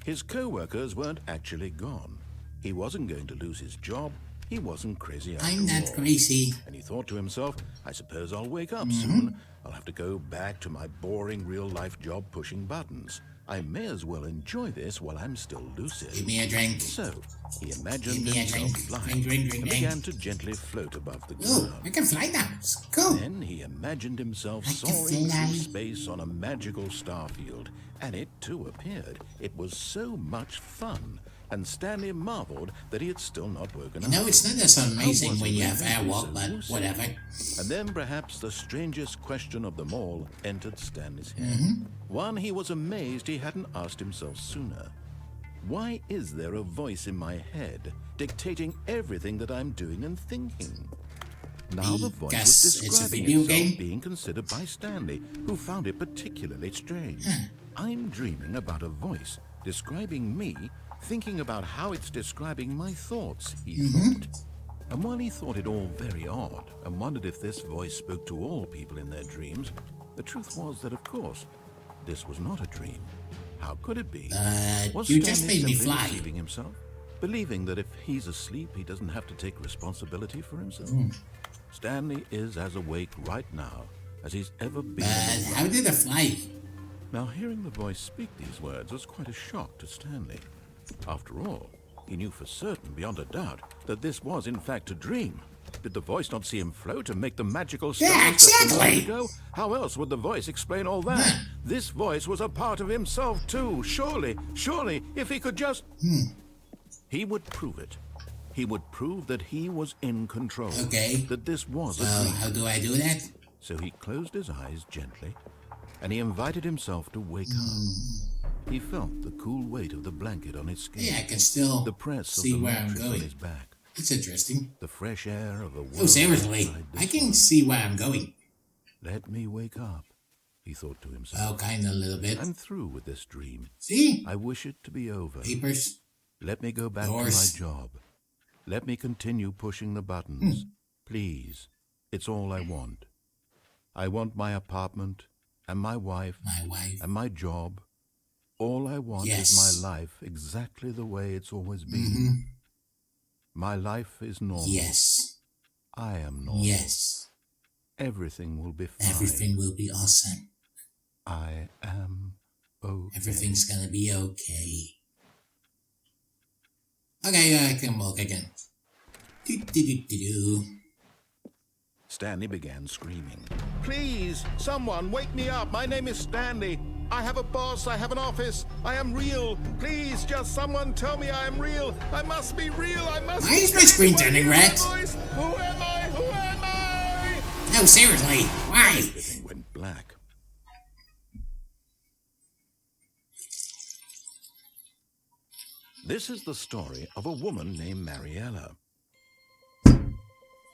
His co-workers weren't actually gone. He wasn't going to lose his job. He wasn't crazy after I'm not all. crazy. And he thought to himself, I suppose I'll wake up soon. I'll have to go back to my boring real-life job pushing buttons. I may as well enjoy this while I'm still lucid. Give me a drink. So, he imagined Give me a himself drink. flying Drink, and began to gently float above the Ooh, ground. I can fly now. Cool. Then he imagined himself I can soaring fly. through space on a magical star field, and it too appeared. It was so much fun, and Stanley marveled that he had still not woken up. No, it's not as amazing was when it you have really airwalk, so but lucid? whatever. And then perhaps the strangest question of them all entered Stanley's head. One he was amazed he hadn't asked himself sooner. Why is there a voice in my head dictating everything that I'm doing and thinking? Now the voice Because was it's a describing video itself game? being considered by Stanley, who found it particularly strange. I'm dreaming about a voice describing me, thinking about how it's describing my thoughts, he thought. And while he thought it all very odd and wondered if this voice spoke to all people in their dreams, the truth was that, of course, this was not a dream. How could it be? Was You just Stanley made me simply fly. deceiving himself, believing that if he's asleep, he doesn't have to take responsibility for himself? Stanley is as awake right now as he's ever been. in his How life. did I fly? Now, hearing the voice speak these words was quite a shock to Stanley. After all, he knew for certain, beyond a doubt, that this was in fact a dream. Did the voice not see him float and make the magical stars Yeah, just a moment exactly. ago? How else would the voice explain all that? This voice was a part of himself too. Surely, if he could just... He would prove it. He would prove that he was in control. Okay. That this was a So, dream. how do I do that? So he closed his eyes gently, and he invited himself to wake up. He felt the cool weight of the blanket on his skin, Yeah, I can still the press see of the where I'm mattress on going. his back, It's interesting. the fresh air of a world Oh, seriously, outside I this can one. see where I'm going. Let me wake up, he thought to himself. Well, kind of a little bit. I'm through with this dream. See? I wish it to be over. Papers. Let me go back Doors. to my job. Let me continue pushing the buttons. Please, it's all I want. I want my apartment, and my wife, My wife. and my job. All I want Yes. is my life exactly the way it's always been. My life is normal. Yes. I am normal. Yes. Everything will be fine. Everything will be awesome. I am okay. Everything's gonna be okay. Okay, I can walk again. Do. Stanley began screaming. Please, someone, wake me up. My name is Stanley. I have a boss. I have an office. I am real. Please, just someone tell me I am real. I must be real. I must Why be is my screen turning red? voice. Who am I? Who am I? No, seriously, why? Everything went black. This is the story of a woman named Mariella.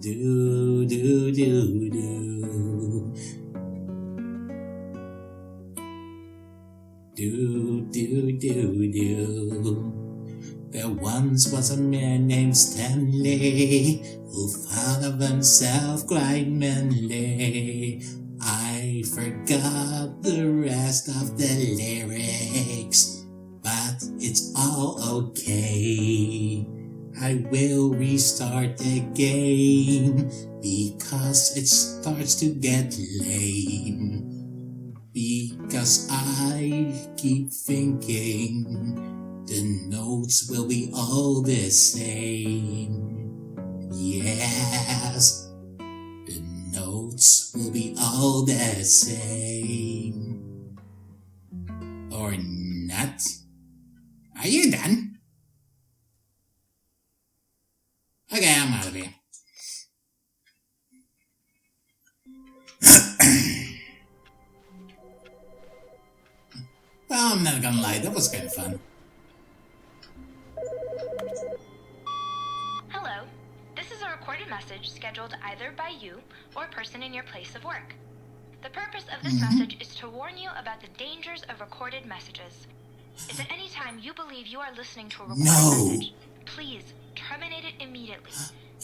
do, do, do, do. Do, do, do, do. There once was a man named Stanley who thought of himself quite manly. I forgot the rest of the lyrics, but it's all okay. I will restart the game because it starts to get lame. Because I keep thinking the notes will be all the same. Yes, the notes will be all the same. Or not. Are you done? Okay, I'm out of here. Well, I'm not gonna lie, that was kind of fun. Hello. This is a recorded message scheduled either by you or a person in your place of work. The purpose of this message is to warn you about the dangers of recorded messages. If at any time you believe you are listening to a recorded message, please terminate it immediately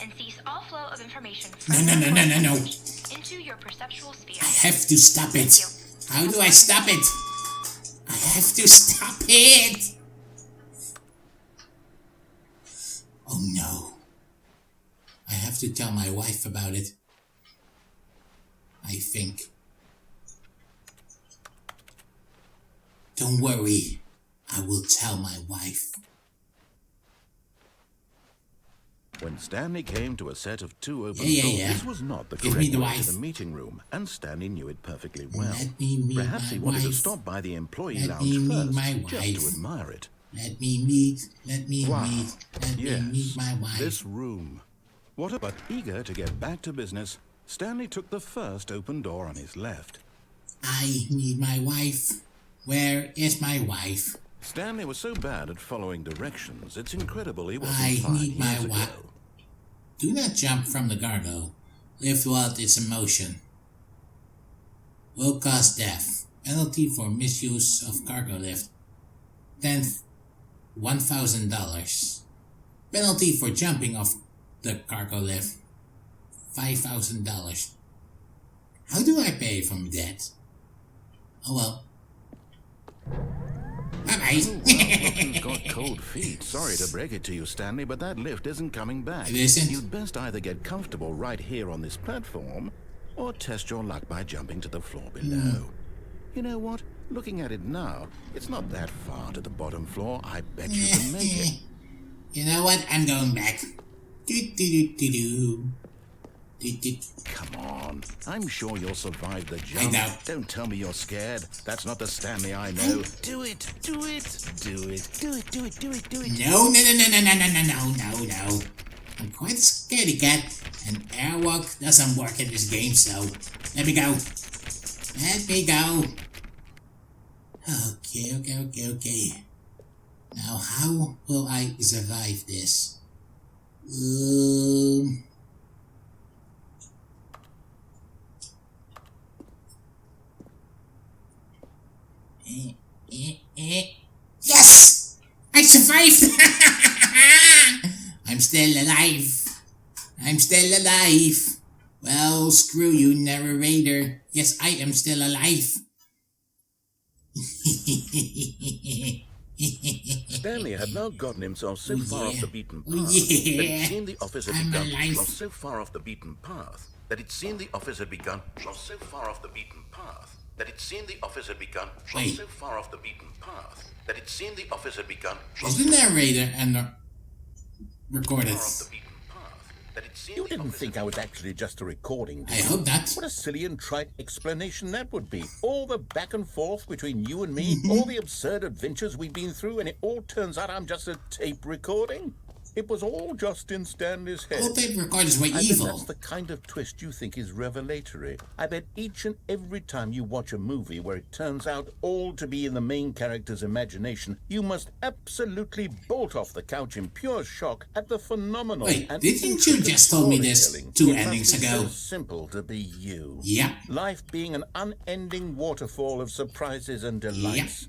and cease all flow of information from the recorded message into your perceptual sphere. I have to stop it. How do I stop it? I have to stop it! Oh no. I have to tell my wife about it. I think. Don't worry. I will tell my wife. When Stanley came to a set of two open Yeah. doors, this was not the Give correct me the way to wife. the meeting room, and Stanley knew it perfectly well. Let me meet Perhaps my he wanted to wife. stop by the employee Let lounge me meet first, my just wife. to admire it. Let me meet my wife. This room. But eager to get back to business, Stanley took the first open door on his left. I need my wife. Where is my wife? Stanley was so bad at following directions, it's incredible he wasn't I 5 need my years wife. ago. Do not jump from the cargo. Lift while it's in motion. Will cause death. Penalty for misuse of cargo lift. $1,000. Penalty for jumping off the cargo lift. $5,000. How do I pay from that? Oh well. Bye-bye. Well, you've got cold feet. Sorry to break it to you, Stanley, but that lift isn't coming back. It isn't? You'd best either get comfortable right here on this platform, or test your luck by jumping to the floor below. You know what? Looking at it now, it's not that far to the bottom floor. I bet you can make it. You know what? I'm going back. Come on. I'm sure you'll survive the I jump. know. Don't tell me you're scared. That's not the Stanley I know. Do it. Do it. Do it. Do it. Do it. Do it. Do it. No. I'm quite a scaredy cat, and airwalk doesn't work in this game, so let me go. Let me go. Okay. Now, how will I survive this? Yes! I survived! I'm still alive. Well, screw you, narrator. Yes, I am still alive. Stanley had now gotten himself so far off the beaten path that yeah. it seemed the office had I'm begun alive. from so far off the beaten path that it seemed the office had begun from so far off the beaten path that it seemed the office had begun from Wait. so far off the beaten path that it seemed the office had begun from Is the narrator and the recorded? far off the beaten path that it seemed You the didn't office think had I was actually just a recording, did I you? hope not. What a silly and trite explanation that would be. All the back and forth between you and me, all the absurd adventures we've been through, and it all turns out I'm just a tape recording? It was all just in Stanley's head. All tape recorders were I bet evil. that's the kind of twist you think is revelatory. I bet each and every time you watch a movie where it turns out all to be in the main character's imagination, you must absolutely bolt off the couch in pure shock at the phenomenal. Wait, and didn't you just tell me this storytelling. 2 It endings must be ago? so simple to be you. Yep. Life being an unending waterfall of surprises and delights.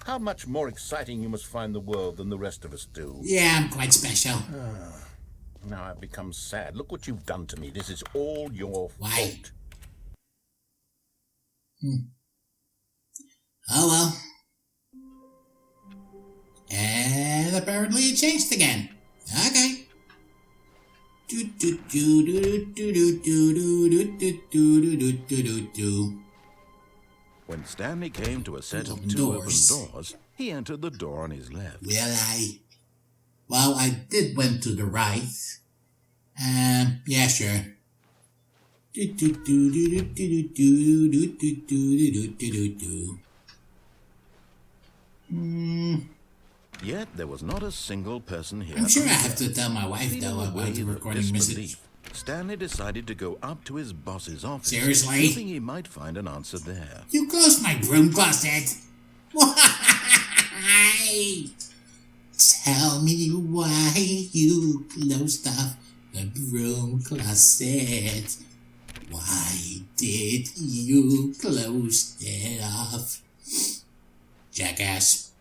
How much more exciting you must find the world than the rest of us do. Yeah, I'm quite special. Now I've become sad. Look what you've done to me. This is all your Why? fault. Oh well. And apparently it changed again. Okay. When Stanley came to a set of Open 2 doors. open doors, he entered the door on his left. Well, I did went to the right. Yeah, sure. Yet there was not a single person here. I'm sure I have to tell my wife, Feeling though, a about wave the of recording message. disbelief, Stanley decided to go up to his boss's office, Seriously? hoping he might find an answer there. You closed my broom closet. Why? Tell me why you closed off the broom closet. Why did you close it off? Jackass.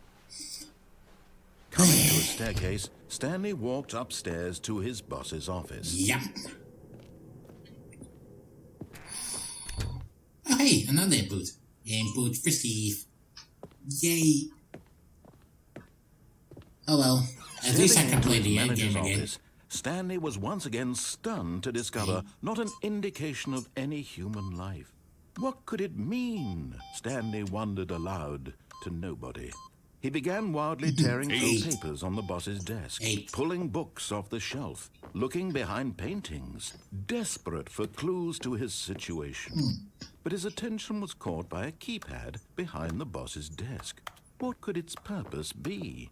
Coming to a staircase, Stanley walked upstairs to his boss's office. Yep. Oh, hey, another input. Input for Steve. Yay. Oh well, at least I can play the end game again. Office, Stanley was once again stunned to discover not an indication of any human life. What could it mean? Stanley wondered aloud to nobody. He began wildly tearing through papers on the boss's desk, pulling books off the shelf, looking behind paintings, desperate for clues to his situation. But his attention was caught by a keypad behind the boss's desk. What could its purpose be?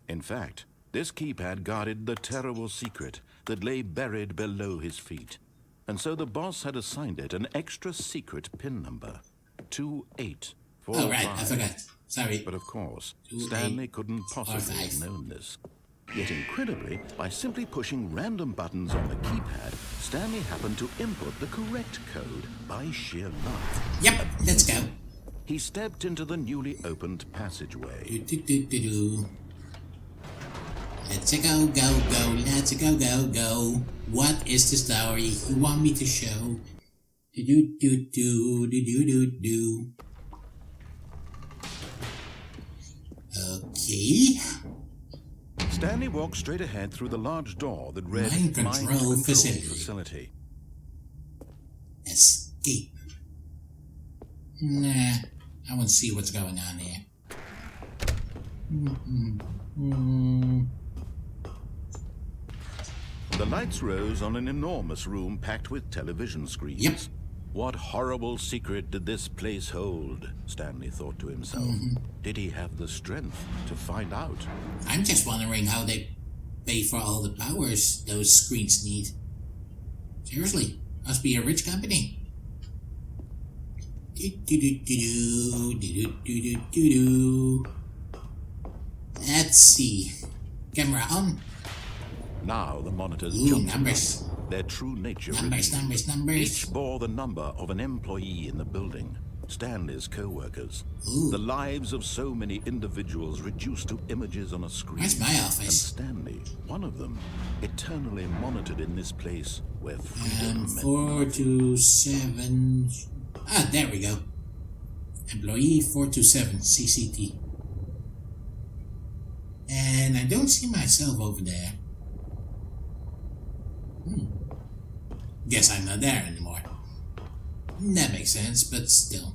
In fact, this keypad guarded the terrible secret that lay buried below his feet. And so the boss had assigned it an extra secret PIN number, 2845. Oh, right, I forgot. Sorry. But of course, Stanley couldn't possibly have known this. Yet incredibly, by simply pushing random buttons on the keypad, Stanley happened to input the correct code by sheer luck. Yep, let's go. He stepped into the newly opened passageway. Let's go, let's go. What is the story you want me to show? Okay. Stanley walked straight ahead through the large door that read Mind Control Facility. Escape. Nah, I want to see what's going on here. The lights rose on an enormous room packed with television screens. Yep. What horrible secret did this place hold? Stanley thought to himself. Did he have the strength to find out? I'm just wondering how they pay for all the powers those screens need. Seriously, must be a rich company. Let's see. Camera on. Now the monitors Ooh, jumped numbers. their true nature Numbers, revealed. numbers. Each bore the number of an employee in the building, Stanley's co-workers. Ooh. The lives of so many individuals reduced to images on a screen. Where's my And office? Stanley, one of them, eternally monitored in this place where freedom meant 427. Ah, there we go. Employee 427 CCT. And I don't see myself over there. Guess I'm not there anymore. That makes sense, but still.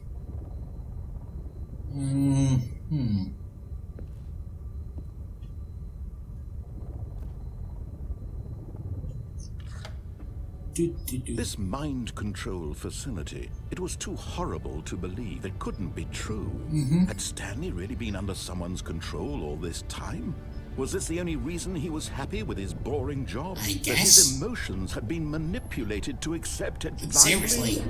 This mind control facility, it was too horrible to believe. It couldn't be true. Had Stanley really been under someone's control all this time? Was this the only reason he was happy with his boring job? I That guess. his emotions had been manipulated to accept it blindly? Seriously.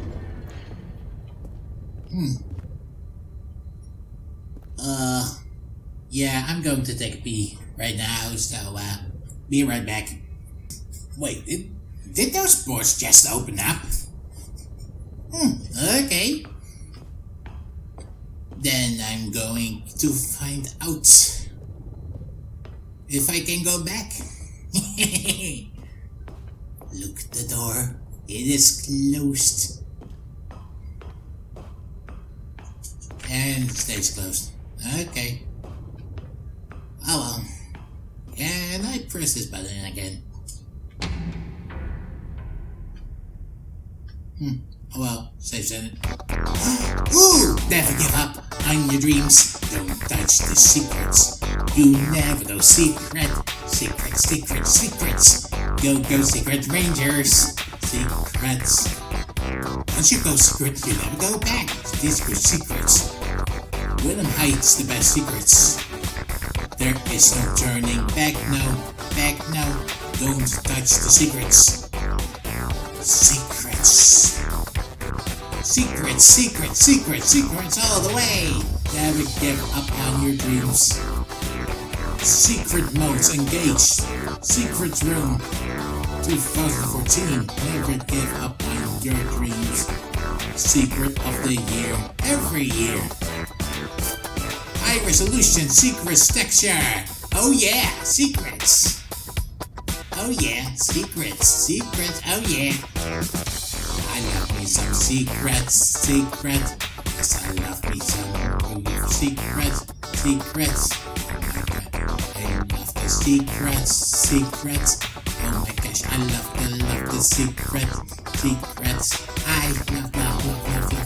Yeah, I'm going to take a pee right now, so, be right back. Wait, did those doors just open up? Okay. Then I'm going to find out if I can go back. Look at the door. It is closed. And it stays closed. Okay. Oh well. And I press this button again. Oh well, save sentence. Ooh! Never give up on your dreams. Don't touch the secrets. You never know secrets. Go, Secret Rangers. Secrets. Once you go secret, you never go back. These are secrets. Willem hides the best secrets. There is no turning back, no. Don't touch the secrets. Secrets all the way. Never give up on your dreams. Secret modes engaged. Secret room 2014. Never give up on your dreams. Secret of the year. Every year. High resolution secrets texture. Oh yeah, secrets. Oh yeah, secrets. Oh yeah. I love me some secrets. Yes, I love me some secrets. Oh my god, I love the secrets. Oh my gosh, I love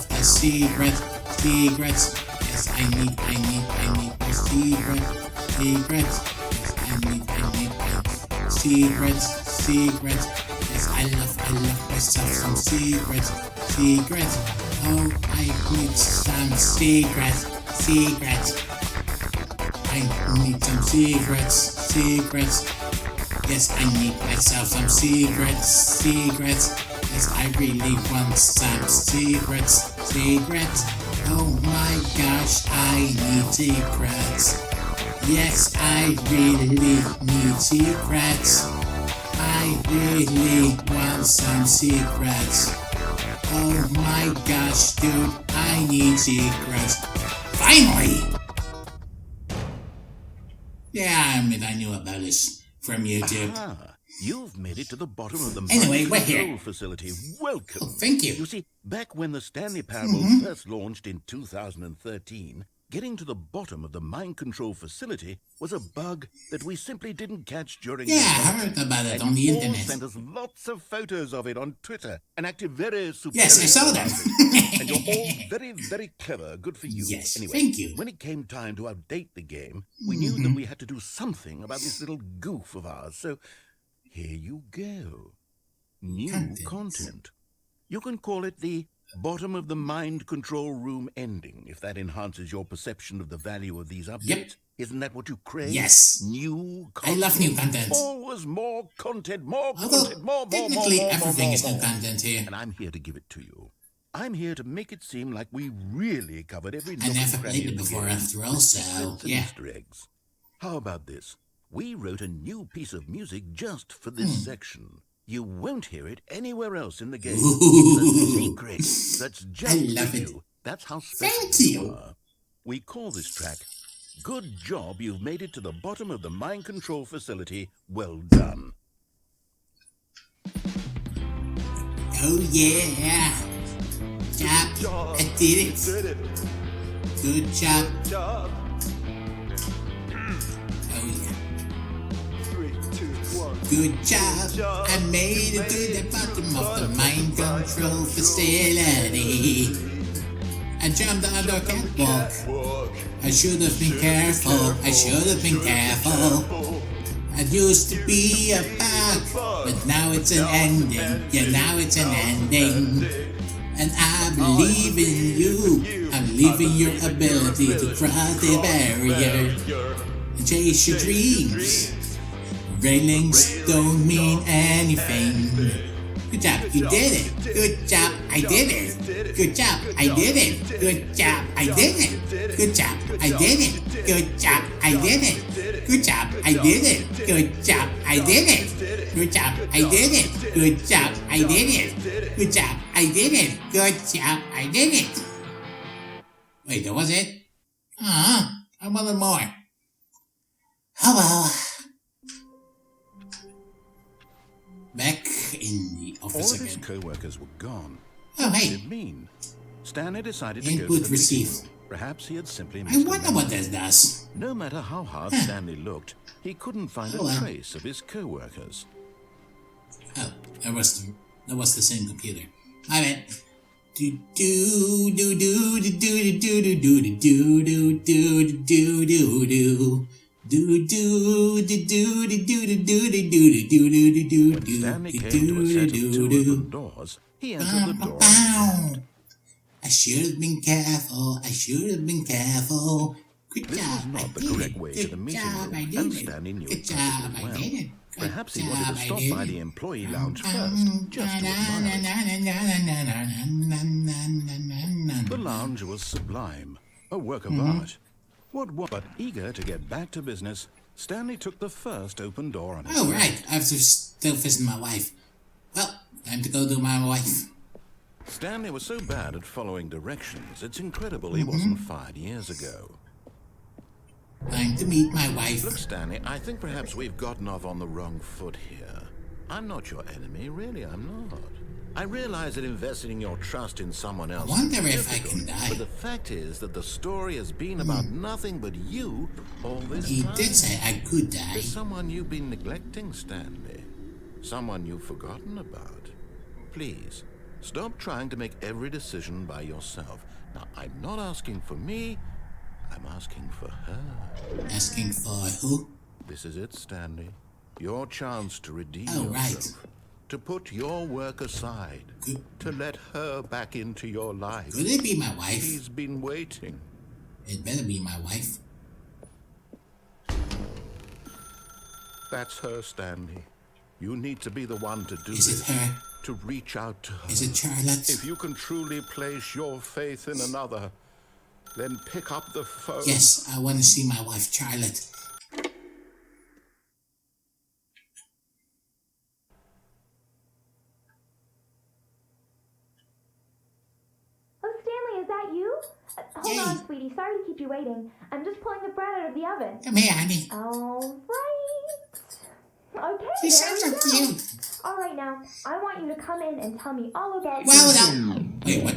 the secrets. I love the secrets. Yes, I need the secrets. Yes, I need secrets. Yes, I love myself some secrets. Oh, I need some secrets. I need some secrets. Yes, I need myself some secrets. Yes, I really want some secrets. Oh my gosh, I need secrets. Yes, I really need secrets. I really want some secrets. Oh my gosh, dude, I need secrets. Finally! Yeah, I mean, I knew about this from YouTube. You've made it to the bottom of the Anyway, mind we're control here. facility. Welcome. Oh, thank you. You see, back when the Stanley Parable first launched in 2013, getting to the bottom of the mind control facility was a bug that we simply didn't catch during Yeah, the I heard about it and on the you all internet. sent us lots of photos of it on Twitter and acted very superior. Yes, I saw them. And you're all very, very clever. Good for you. Yes, anyway, thank you. When it came time to update the game, we knew that we had to do something about this little goof of ours. So here you go. New content. You can call it the bottom of the mind control room ending, if that enhances your perception of the value of these updates. Yep. Isn't that what you crave? Yes. New I content. love new content. Always more content, more Although, content, more, technically, everything more, is new more. content here. And I'm here to give it to you. I'm here to make it seem like we really covered every I nook and never cranny played of it the before game. after all, so, Secrets and yeah. Easter eggs. How about this? We wrote a new piece of music just for this section. You won't hear it anywhere else in the game. It's a secret that's just I love for it. you. That's how special Thank you. are. We call this track, Good Job You've Made It to the Bottom of the Mind Control Facility. Well done. Oh yeah. Job. I did it. Good job. Oh yeah. 3, 2, 1. Good job. I made it to the bottom of the mind control facility. I jumped on the catwalk. I should have been careful. I used to be a bug, but now it's an ending. Yeah, now it's an ending. And I believe in you. I believe in your ability to cross the barrier. and chase your dreams. Railings don't mean anything. Good job, you did it. Good job, I did it. Good job, I did it. Good job, I did it. Good job, I did it. Good job, I did it. Good job, I did it. Good job, I did it. Good job, I did it. Good job, I did it. Good job, I did it. Good job, I did it. Wait, that was it? I wanted more. Oh well. Back in the office All of his again. co-workers were gone. Oh, What hey. did it mean? Stanley decided to go to Input the received. meeting room. Perhaps he had simply I missed a wonder what memo. this does. No matter how hard Stanley looked, he couldn't find Oh, a well. trace of his co-workers. Oh, that was the same computer. I meant do do do do do do do do do do do do do do do. Do do do do do do do do do do do do When do Stanley came to a set of two open doors, he entered the door. I should have been careful. I should have been careful. Good This job. was I not the did correct it. way to Good the meeting job, room, I did and it. Stanley knew Good it job, perfectly I well. did it. Good Perhaps he job, wanted to I stop did by it. the employee lounge first, just to admire it. The lounge was sublime, a work of art. But eager to get back to business, Stanley took the first open door on his Oh, way. right. I have to still visit my wife. Well, time to go to my wife. Stanley was so bad at following directions, it's incredible he wasn't fired years ago. Time to meet my wife. Look, Stanley, I think perhaps we've gotten off on the wrong foot here. I'm not your enemy, really, I'm not. I realize that investing your trust in someone else wonder is if I difficult, can die. but the fact is that the story has been about nothing but you all this He time. did say I could die. There's someone you've been neglecting, Stanley. Someone you've forgotten about. Please, stop trying to make every decision by yourself. Now, I'm not asking for me, I'm asking for her. Asking for who? This is it, Stanley. Your chance to redeem Oh, yourself. right. To put your work aside. Could, To let her back into your life. could it be my wife? She's been waiting. It better be my wife. That's her, Stanley. You need to be the one to do Is this. it her? To reach out to her. Is it Charlotte? If you can truly place your faith in another, then pick up the phone. Yes, I want to see my wife, Charlotte. Oh, Stanley, is that you? Hold Yay. on, sweetie. Sorry to keep you waiting. I'm just pulling the bread out of the oven. Come here, honey. All right. Okay, She there sounds we so go. cute. All right, now, I want you to come in and tell me all about Well, your... no. Wait, what?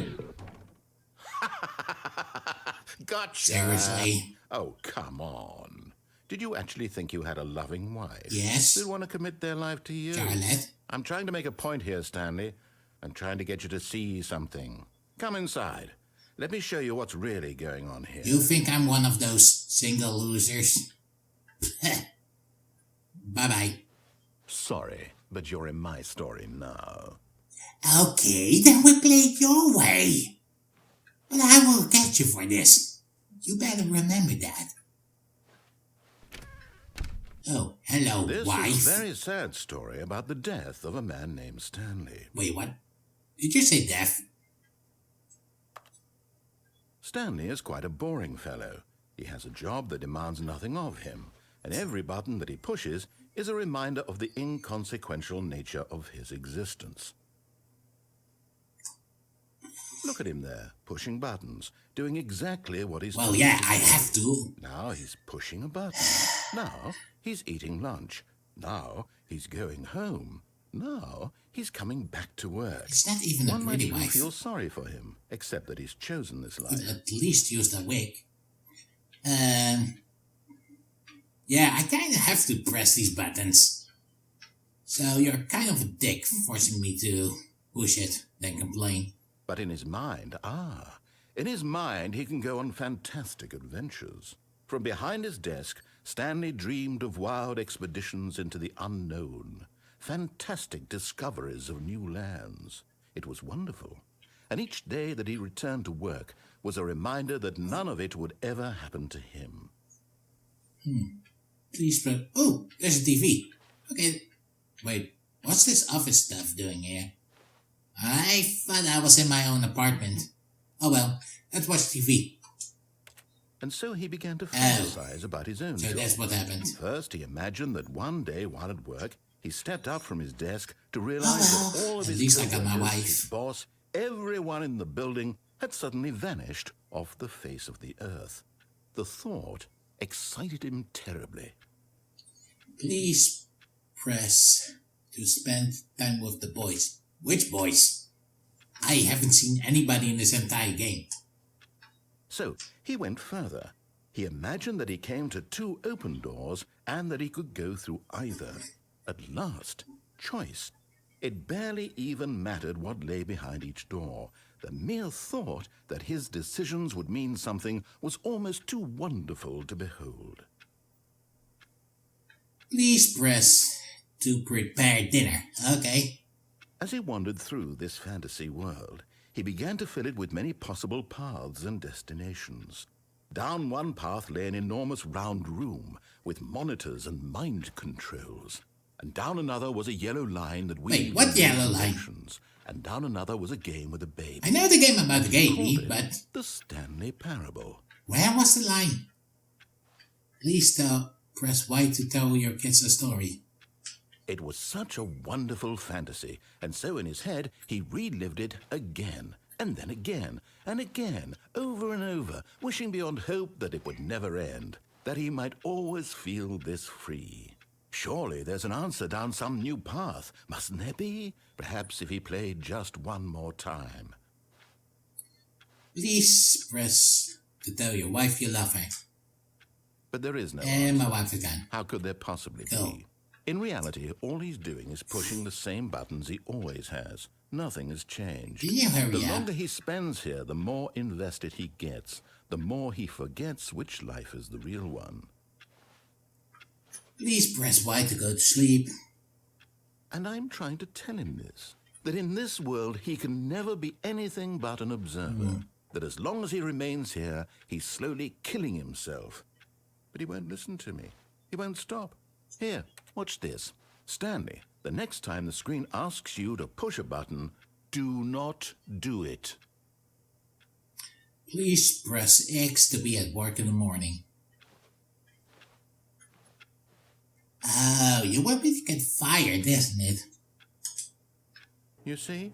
Gotcha. Seriously? Oh, come on. Did you actually think you had a loving wife? Yes. They'd want to commit their life to you. Charlotte? I'm trying to make a point here, Stanley. I'm trying to get you to see something. Come inside. Let me show you what's really going on here. You think I'm one of those single losers? Bye-bye. Sorry, but you're in my story now. Okay, then we play it your way. But I will get you for this. You better remember that. Oh, hello, This wife. is a very sad story about the death of a man named Stanley. Wait, what? Did you say death? Stanley is quite a boring fellow. He has a job that demands nothing of him, and every button that he pushes is a reminder of the inconsequential nature of his existence. Look at him there, pushing buttons, doing exactly what he's Well, told yeah, to I do. have to. Now he's pushing a button. Now he's eating lunch. Now he's going home. Now he's coming back to work. It's not even a One might pretty even wife. feel sorry for him, except that he's chosen this Could life. at least use the wig. Yeah, I kind of have to press these buttons. So you're kind of a dick for forcing me to push it, then complain. But in his mind, he can go on fantastic adventures. From behind his desk, Stanley dreamed of wild expeditions into the unknown, fantastic discoveries of new lands. It was wonderful. And each day that he returned to work was a reminder that none of it would ever happen to him. Please press... Oh, there's a TV. Okay. Wait, what's this office stuff doing here? I thought I was in my own apartment. Oh well, let's watch TV. And so he began to fantasize about his own So job. that's what happened. First, he imagined that one day while at work, he stepped up from his desk to realize Oh, that all of at his least I got my coworkers, wife. his boss, everyone in the building had suddenly vanished off the face of the earth. The thought excited him terribly. Please press to spend time with the boys. Which boys? I haven't seen anybody in this entire game. So he went further. He imagined that he came to 2 open doors and that he could go through either. At last, choice. It barely even mattered what lay behind each door. The mere thought that his decisions would mean something was almost too wonderful to behold. Please press to prepare dinner. Okay. As he wandered through this fantasy world, he began to fill it with many possible paths and destinations. Down one path lay an enormous round room with monitors and mind controls. And down another was a yellow line that Wait, what yellow line? And down another was a game with a baby. I know the game about the baby, Called it but the Stanley Parable. where was the line? Please press Y to tell your kids a story. It was such a wonderful fantasy, and so in his head he relived it again, and then again, and again, over and over, wishing beyond hope that it would never end, that he might always feel this free. Surely there's an answer down some new path, mustn't there be? Perhaps if he played just one more time. Please press to tell your wife you love her. But there is no And answer. my wife is gone. How could there possibly Go. be? In reality, all he's doing is pushing the same buttons he always has. Nothing has changed. Can you hurry The up? longer he spends here, the more invested he gets, the more he forgets which life is the real one. Please press Y to go to sleep. And I'm trying to tell him this, that in this world he can never be anything but an observer, that as long as he remains here, he's slowly killing himself. But he won't listen to me. He won't stop. Here, watch this. Stanley, the next time the screen asks you to push a button, do not do it. Please press X to be at work in the morning. Oh, you want me to get fired, isn't it? You see?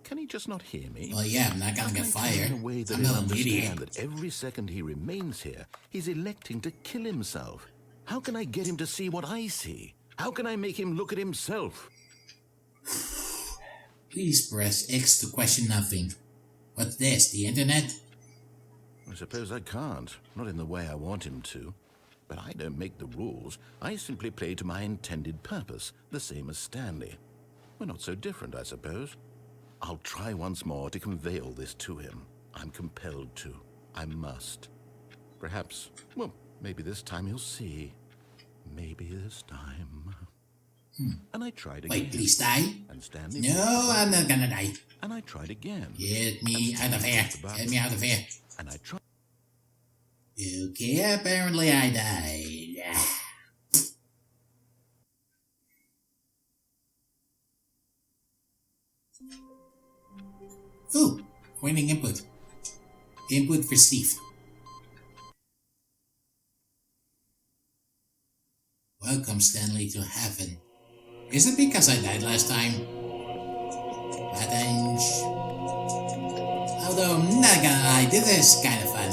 Can he just not hear me? Well, yeah, I'm not gonna get fired. In a way that I'm he'll not an idiot. understand that every second he remains here, he's electing to kill himself. How can I get him to see what I see? How can I make him look at himself? Please press X to question nothing. What's this, the internet? I suppose I can't, not in the way I want him to. But I don't make the rules. I simply play to my intended purpose, the same as Stanley. We're not so different, I suppose. I'll try once more to convey all this to him. I'm compelled to. I must. Perhaps, well, maybe this time he'll see. Maybe this time. And I tried again. Wait, please die? And Stanley. No, I'm not gonna die. And I tried again. Get me out of here. Get me out of here. And I tried. Okay, apparently I died. Ooh, pointing input. Input received. Welcome, Stanley, to heaven. Is it because I died last time? Buttons. Although I'm not gonna lie, this is kind of fun.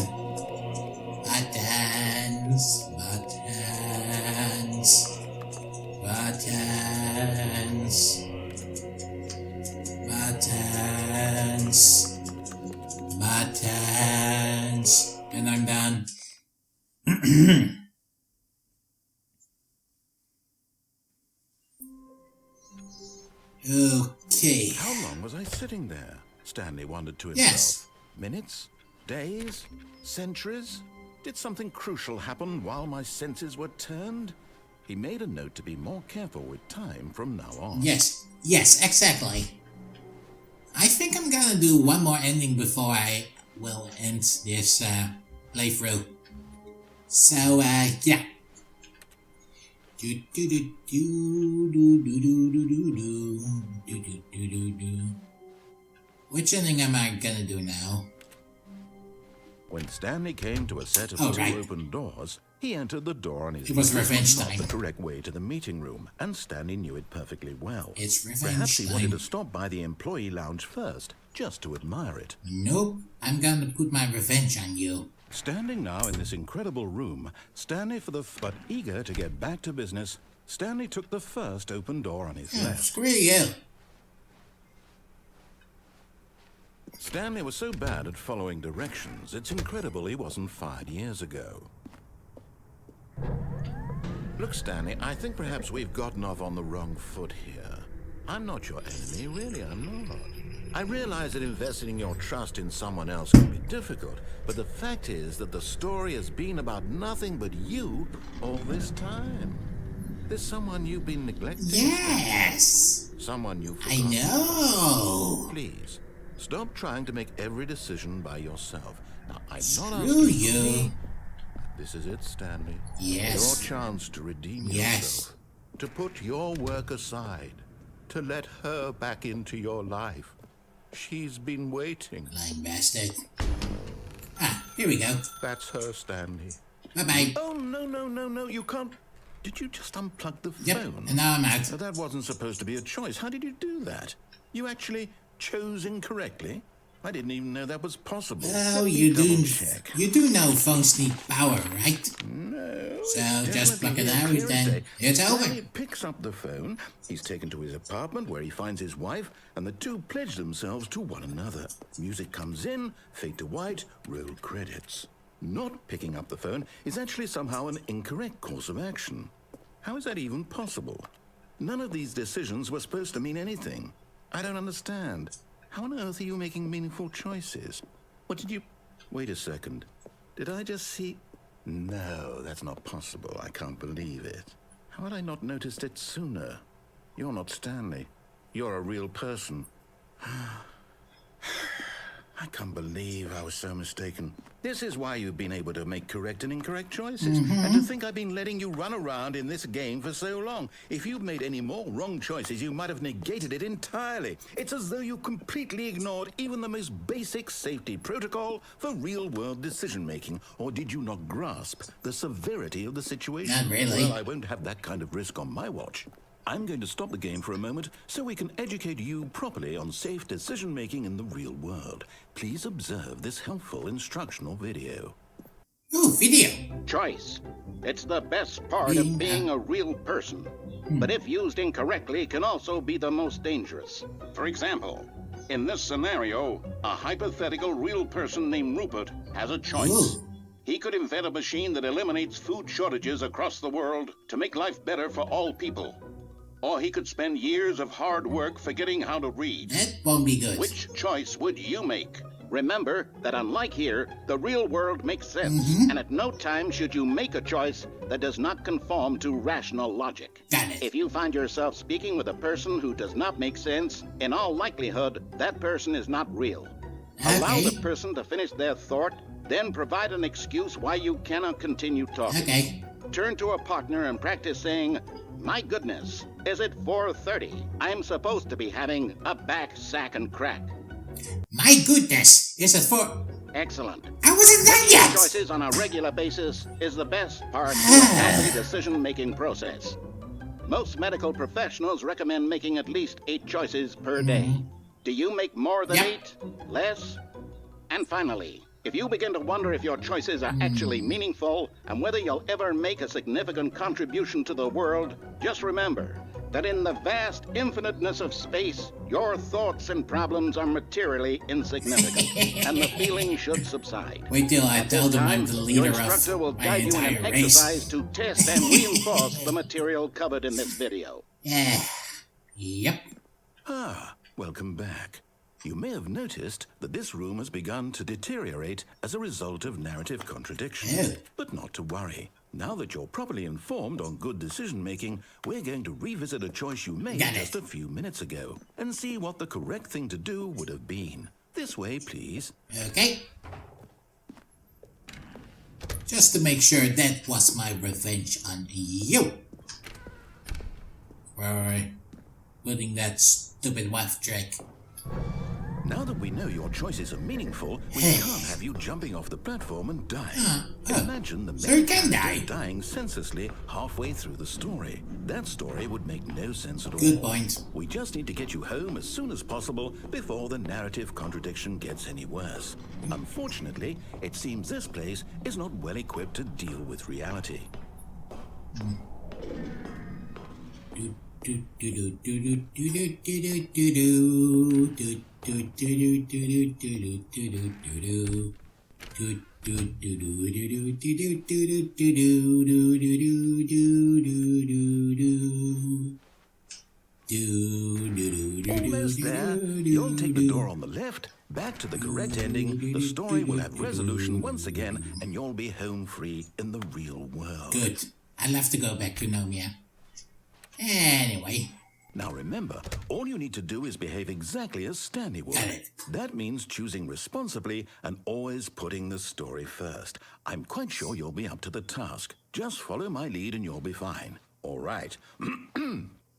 Buttons, buttons, buttons, buttons, buttons, and I'm done. Okay. How long was I sitting there? Stanley wondered to himself. Yes. Minutes? Days? Centuries? Did something crucial happen while my senses were turned? He made a note to be more careful with time from now on. Yes, exactly. I think I'm gonna do one more ending before I will end this playthrough. So, yeah. Which ending am I gonna do now? When Stanley came to a set of two open doors, he entered the door on his It was left, revenge not time. the correct way to the meeting room, and Stanley knew it perfectly well. It's revenge Perhaps he time. wanted to stop by the employee lounge first, just to admire it. Nope, I'm gonna put my revenge on you. Standing now in this incredible room, Stanley but eager to get back to business, Stanley took the first open door on his left. Screw you. Stanley was so bad at following directions, it's incredible he wasn't fired years ago. Look, Stanley, I think perhaps we've gotten off on the wrong foot here. I'm not your enemy, really, I'm not. I realize that investing your trust in someone else can be difficult, but the fact is that the story has been about nothing but you all this time. There's someone you've been neglecting. Yes! Someone you've I forgotten. know! Please, stop trying to make every decision by yourself. Now, I'm not Screw asking you. for me. This is it, Stanley. Yes. Your chance to redeem Yes. yourself. To put your work aside. To let her back into your life. She's been waiting. Lying bastard. Ah, here we go. That's her, Stanley. Bye-bye. Oh, no, you can't. Did you just unplug the Yep, phone? and now I'm out. Now, that wasn't supposed to be a choice. How did you do that? You actually chose incorrectly? I didn't even know that was possible. Oh, Let me you do. double-check. You do know phones need power, right? No. So it's just plug definitely it out, clear as then day. it's over. Stanley picks up the phone. He's taken to his apartment where he finds his wife, and the two pledge themselves to one another. Music comes in, fade to white, roll credits. Not picking up the phone is actually somehow an incorrect course of action. How is that even possible? None of these decisions were supposed to mean anything. I don't understand. How on earth are you making meaningful choices? What did you... Wait a second. Did I just see... No, that's not possible. I can't believe it. How had I not noticed it sooner? You're not Stanley. You're a real person. I can't believe I was so mistaken. This is why you've been able to make correct and incorrect choices. And to think I've been letting you run around in this game for so long. If you'd made any more wrong choices, you might have negated it entirely. It's as though you completely ignored even the most basic safety protocol for real-world decision-making. Or did you not grasp the severity of the situation? Not really. Well, I won't have that kind of risk on my watch. I'm going to stop the game for a moment so we can educate you properly on safe decision-making in the real world. Please observe this helpful instructional video. Ooh, video. Choice. It's the best part of being a real person. But if used incorrectly, can also be the most dangerous. For example, in this scenario, a hypothetical real person named Rupert has a choice. Ooh. He could invent a machine that eliminates food shortages across the world to make life better for all people. Or he could spend years of hard work forgetting how to read. That won't be good. Which choice would you make? Remember that unlike here, the real world makes sense, and at no time should you make a choice that does not conform to rational logic. Got it. If you find yourself speaking with a person who does not make sense, in all likelihood, that person is not real. Allow the person to finish their thought, then provide an excuse why you cannot continue talking. Okay. Turn to a partner and practice saying, "My goodness, is it 4:30? I'm supposed to be having a back, sack, and crack." My goodness, is it for... Excellent. I wasn't done yet! Choices on a regular basis is the best part of a healthy decision-making process. Most medical professionals recommend making at least 8 choices per day. Do you make more than 8? Less? And finally, if you begin to wonder if your choices are actually meaningful and whether you'll ever make a significant contribution to the world, just remember that in the vast infiniteness of space, your thoughts and problems are materially insignificant, and the feeling should subside. Wait till I tell them I'm the Your leader instructor will of my guide you in entire an race. exercise to test and reinforce the material covered in this video. Yep. Ah, welcome back. You may have noticed that this room has begun to deteriorate as a result of narrative contradiction. Oh. But not to worry. Now that you're properly informed on good decision-making, we're going to revisit a choice you made just a few minutes ago and see what the correct thing to do would have been. This way, please. Okay. Just to make sure that was my revenge on you. for putting that stupid wife trick. Now that we know your choices are meaningful, we can't have you jumping off the platform and dying. Imagine the so you main can character die. dying senselessly halfway through the story. That story would make no sense at all. Good point. We just need to get you home as soon as possible before the narrative contradiction gets any worse. Unfortunately, it seems this place is not well equipped to deal with reality. Almost there. You'll take the door on the left, back to the correct ending. The story will have resolution once again, and you'll be home free in the real world. Good. I'll have to go back to Gnome. Anyway. Now remember, all you need to do is behave exactly as Stanley would. Got it. That means choosing responsibly and always putting the story first. I'm quite sure you'll be up to the task. Just follow my lead and you'll be fine. All right.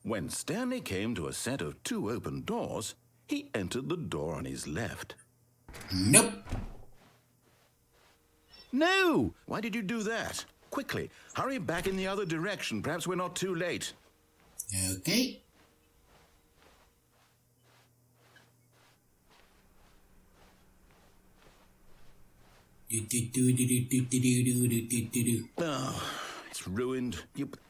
When Stanley came to a set of 2 open doors, he entered the door on his left. Nope. No! Why did you do that? Quickly, hurry back in the other direction. Perhaps we're not too late. Okay. Oh, it's ruined.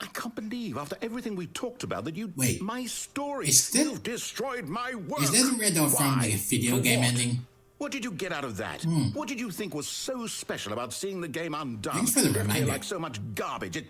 I can't believe, after everything we talked about, that you... Wait. My story. Is that... You've destroyed my work. Is that a red door from the video For game what? ending? What did you get out of that? What did you think was so special about seeing the game undone? Thanks for the Left here reminder. like so much garbage.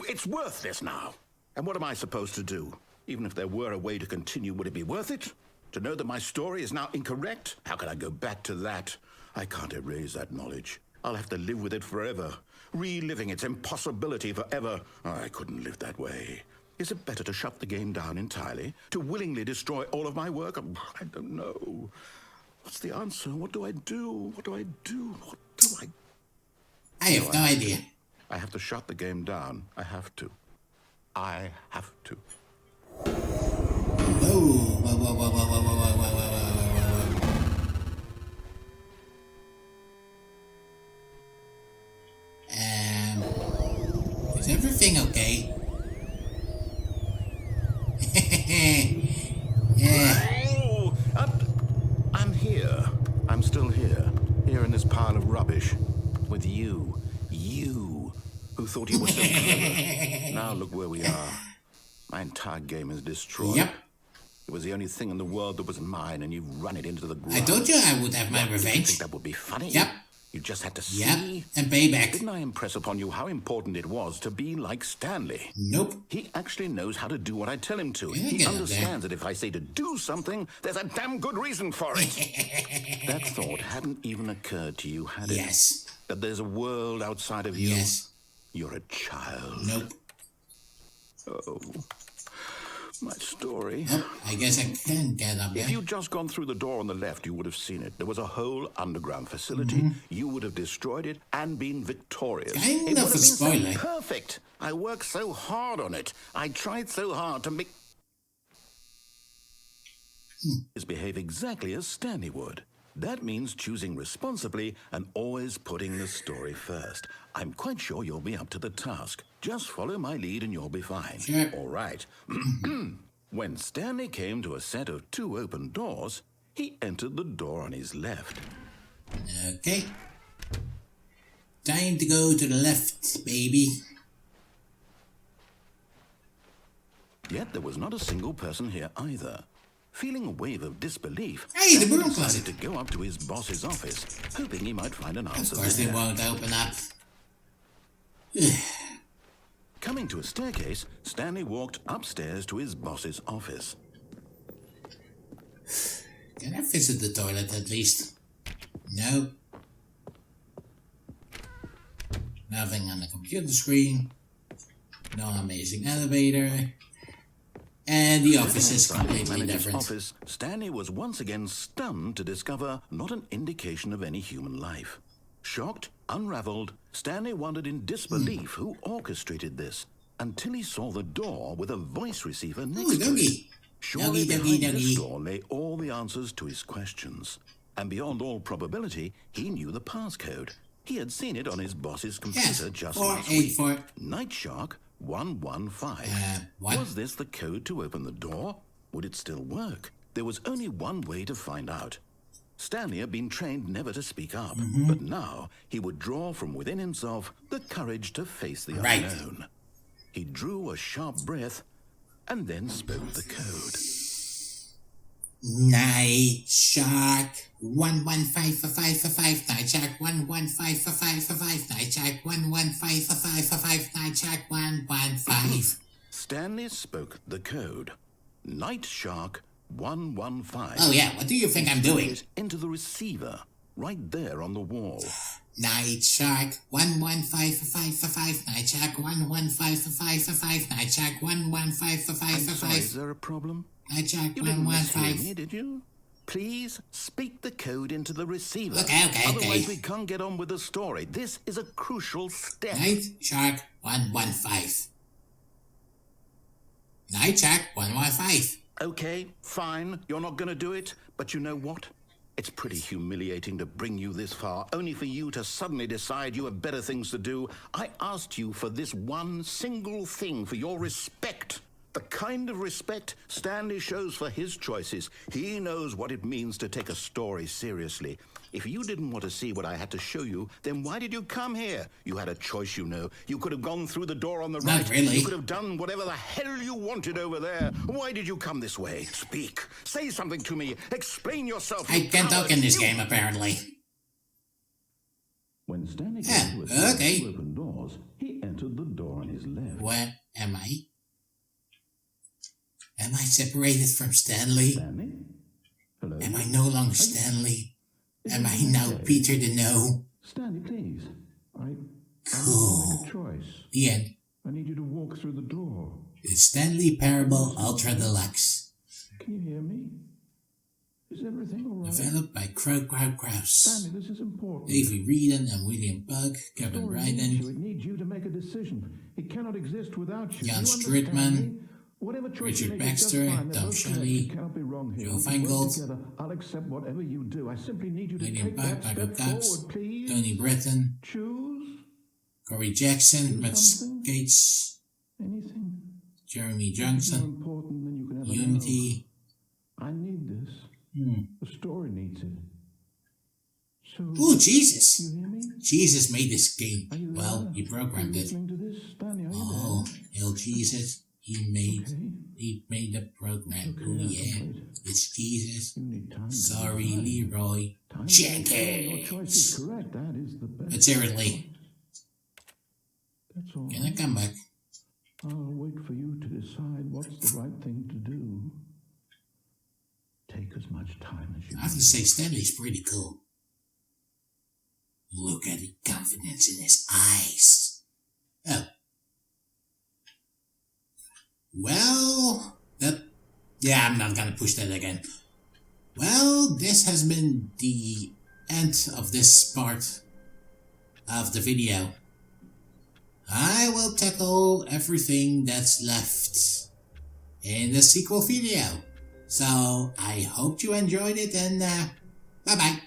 It's worthless now. And what am I supposed to do? Even if there were a way to continue, would it be worth it? To know that my story is now incorrect? How can I go back to that? I can't erase that knowledge. I'll have to live with it forever, reliving its impossibility forever. I couldn't live that way. Is it better to shut the game down entirely? To willingly destroy all of my work? I don't know. What's the answer? What do I do? What do I do? What do I... I have no idea. I have to shut the game down. I have to. I have to. Whoa, whoa, whoa, whoa, whoa, whoa, whoa, whoa, whoa, whoa. Is everything okay? Oh, I'm here. I'm still here. Here in this pile of rubbish. With you. You, who thought you were so clever. Now look where we are. My entire game is destroyed. Yep. It was the only thing in the world that was mine, and you've run it into the ground. I told you I would have my Did you revenge. think that would be funny? Yep. You just had to see. Yep. And payback. Didn't I impress upon you how important it was to be like Stanley? Nope. He actually knows how to do what I tell him to. Yeah, He get up understands that if I say to do something, there's a damn good reason for it. That thought hadn't even occurred to you, had it? Yes. That there's a world outside of you? Yes. You're a child. Nope. Oh, my story. Nope. I guess I can get up If there. you'd just gone through the door on the left, you would have seen it. There was a whole underground facility. You would have destroyed it and been victorious. Kind It would of have a been spoiler. so perfect. I worked so hard on it. I tried so hard to make... behave exactly as Stanley would. That means choosing responsibly and always putting the story first. I'm quite sure you'll be up to the task. Just follow my lead and you'll be fine. Sure. All right. When Stanley came to a set of 2 open doors, he entered the door on his left. Okay. Time to go to the left, baby. Yet there was not a single person here either. Feeling a wave of disbelief, Hey, the Stanley broom decided closet. to go up to his boss's office, hoping he might find an Of answer course they there. won't open up. Coming to a staircase, Stanley walked upstairs to his boss's office. Can I visit the toilet at least? No. Nothing on the computer screen. No amazing elevator. And the office is Inside his completely manager's different. office, Stanley was once again stunned to discover not an indication of any human life. Shocked, unraveled, Stanley wondered in disbelief who orchestrated this. until he saw the door with a voice receiver Ooh, next to it. doggy. Surely Doggy, behind doggy, this doggy. door lay all the answers to his questions. And beyond all probability, he knew the passcode. He had seen it on his boss's computer Yes, just last week. 484. Night Shark 115. What? Was this the code to open the door? Would it still work? There was only one way to find out. Stanley had been trained never to speak up, but now he would draw from within himself the courage to face the unknown. He drew a sharp breath and then spoke the code. Night Shark 1155555. Night Shark 1155555. Night Shark 1155555. Night Shark 115. Stanley spoke the code. Night Shark 115. Oh yeah, what do you think I'm doing? It into the receiver, right there on the wall. Night Shark 1155555. Night Shark 1155555. Night Shark I'm sorry, is 1155555. there a problem? Night Shark You didn't mishear 115. me, did you? Please speak the code into the receiver. Okay. Otherwise, we can't get on with the story. This is a crucial step. Night Shark 115. Night Shark 115. Okay, fine. You're not going to do it. But you know what? It's pretty humiliating to bring you this far, only for you to suddenly decide you have better things to do. I asked you for this one single thing, for your respect. The kind of respect Stanley shows for his choices. He knows what it means to take a story seriously. If you didn't want to see what I had to show you, then why did you come here? You had a choice, you know. You could have gone through the door on the Not right. really. You could have done whatever the hell you wanted over there. Why did you come this way? Speak. Say something to me. Explain yourself. I can't talk in this game, apparently. When Stanley Yeah, came to a door okay. to open doors, he entered the door on his left. Where am I? Am I separated from Stanley? Stanley? Hello? Am I no longer Stanley? Am I now Peter the Gnome? Stanley, please. I need Cool. to make a choice. The end. I need you to walk through the door. It's Stanley Parable Ultra Deluxe. Can you hear me? Is everything all right? Developed by Kraus. Stanley, this is important. Davey Reedon and William Bug. Kevin Story needs you. Ryden. It needs you to make a decision. It cannot exist without you. Jan You understand Strutman, me? Whatever choice Richard you make is just Baxter, fine. They're Tom both correct. Shelley, You cannot be wrong here. Joe We work Feingold, together. I'll accept whatever you do. I simply need you to William take Bug, that Michael step Cox, forward, please. Tony Breton, Choose Corey Jackson, Do Matt something. Gates, anything. Jeremy It's more Johnson, important than you can ever Unity. know. I need this. The story needs it. So, Oh, Jesus! you hear me? Jesus made this game. Are you there? Well, he Are you programmed it. listening to this? Stanley, are you Oh, there? hell, Jesus. He made the program. Okay, Oh, I can yeah. wait. It's Jesus. You need time. to Sorry, decide. Leroy Time to decide. Your choice is Jenkins. correct. That is the best. Let's hear it, Lee. That's all. Can I come back? I'll wait for you to decide what's the right thing to do. Take as much time as you I have to need. say, Stanley's pretty cool. Look at the confidence in his eyes. Oh. Well, yeah, I'm not gonna push that again. Well, this has been the end of this part of the video. I will tackle everything that's left in the sequel video. So, I hope you enjoyed it and, bye-bye.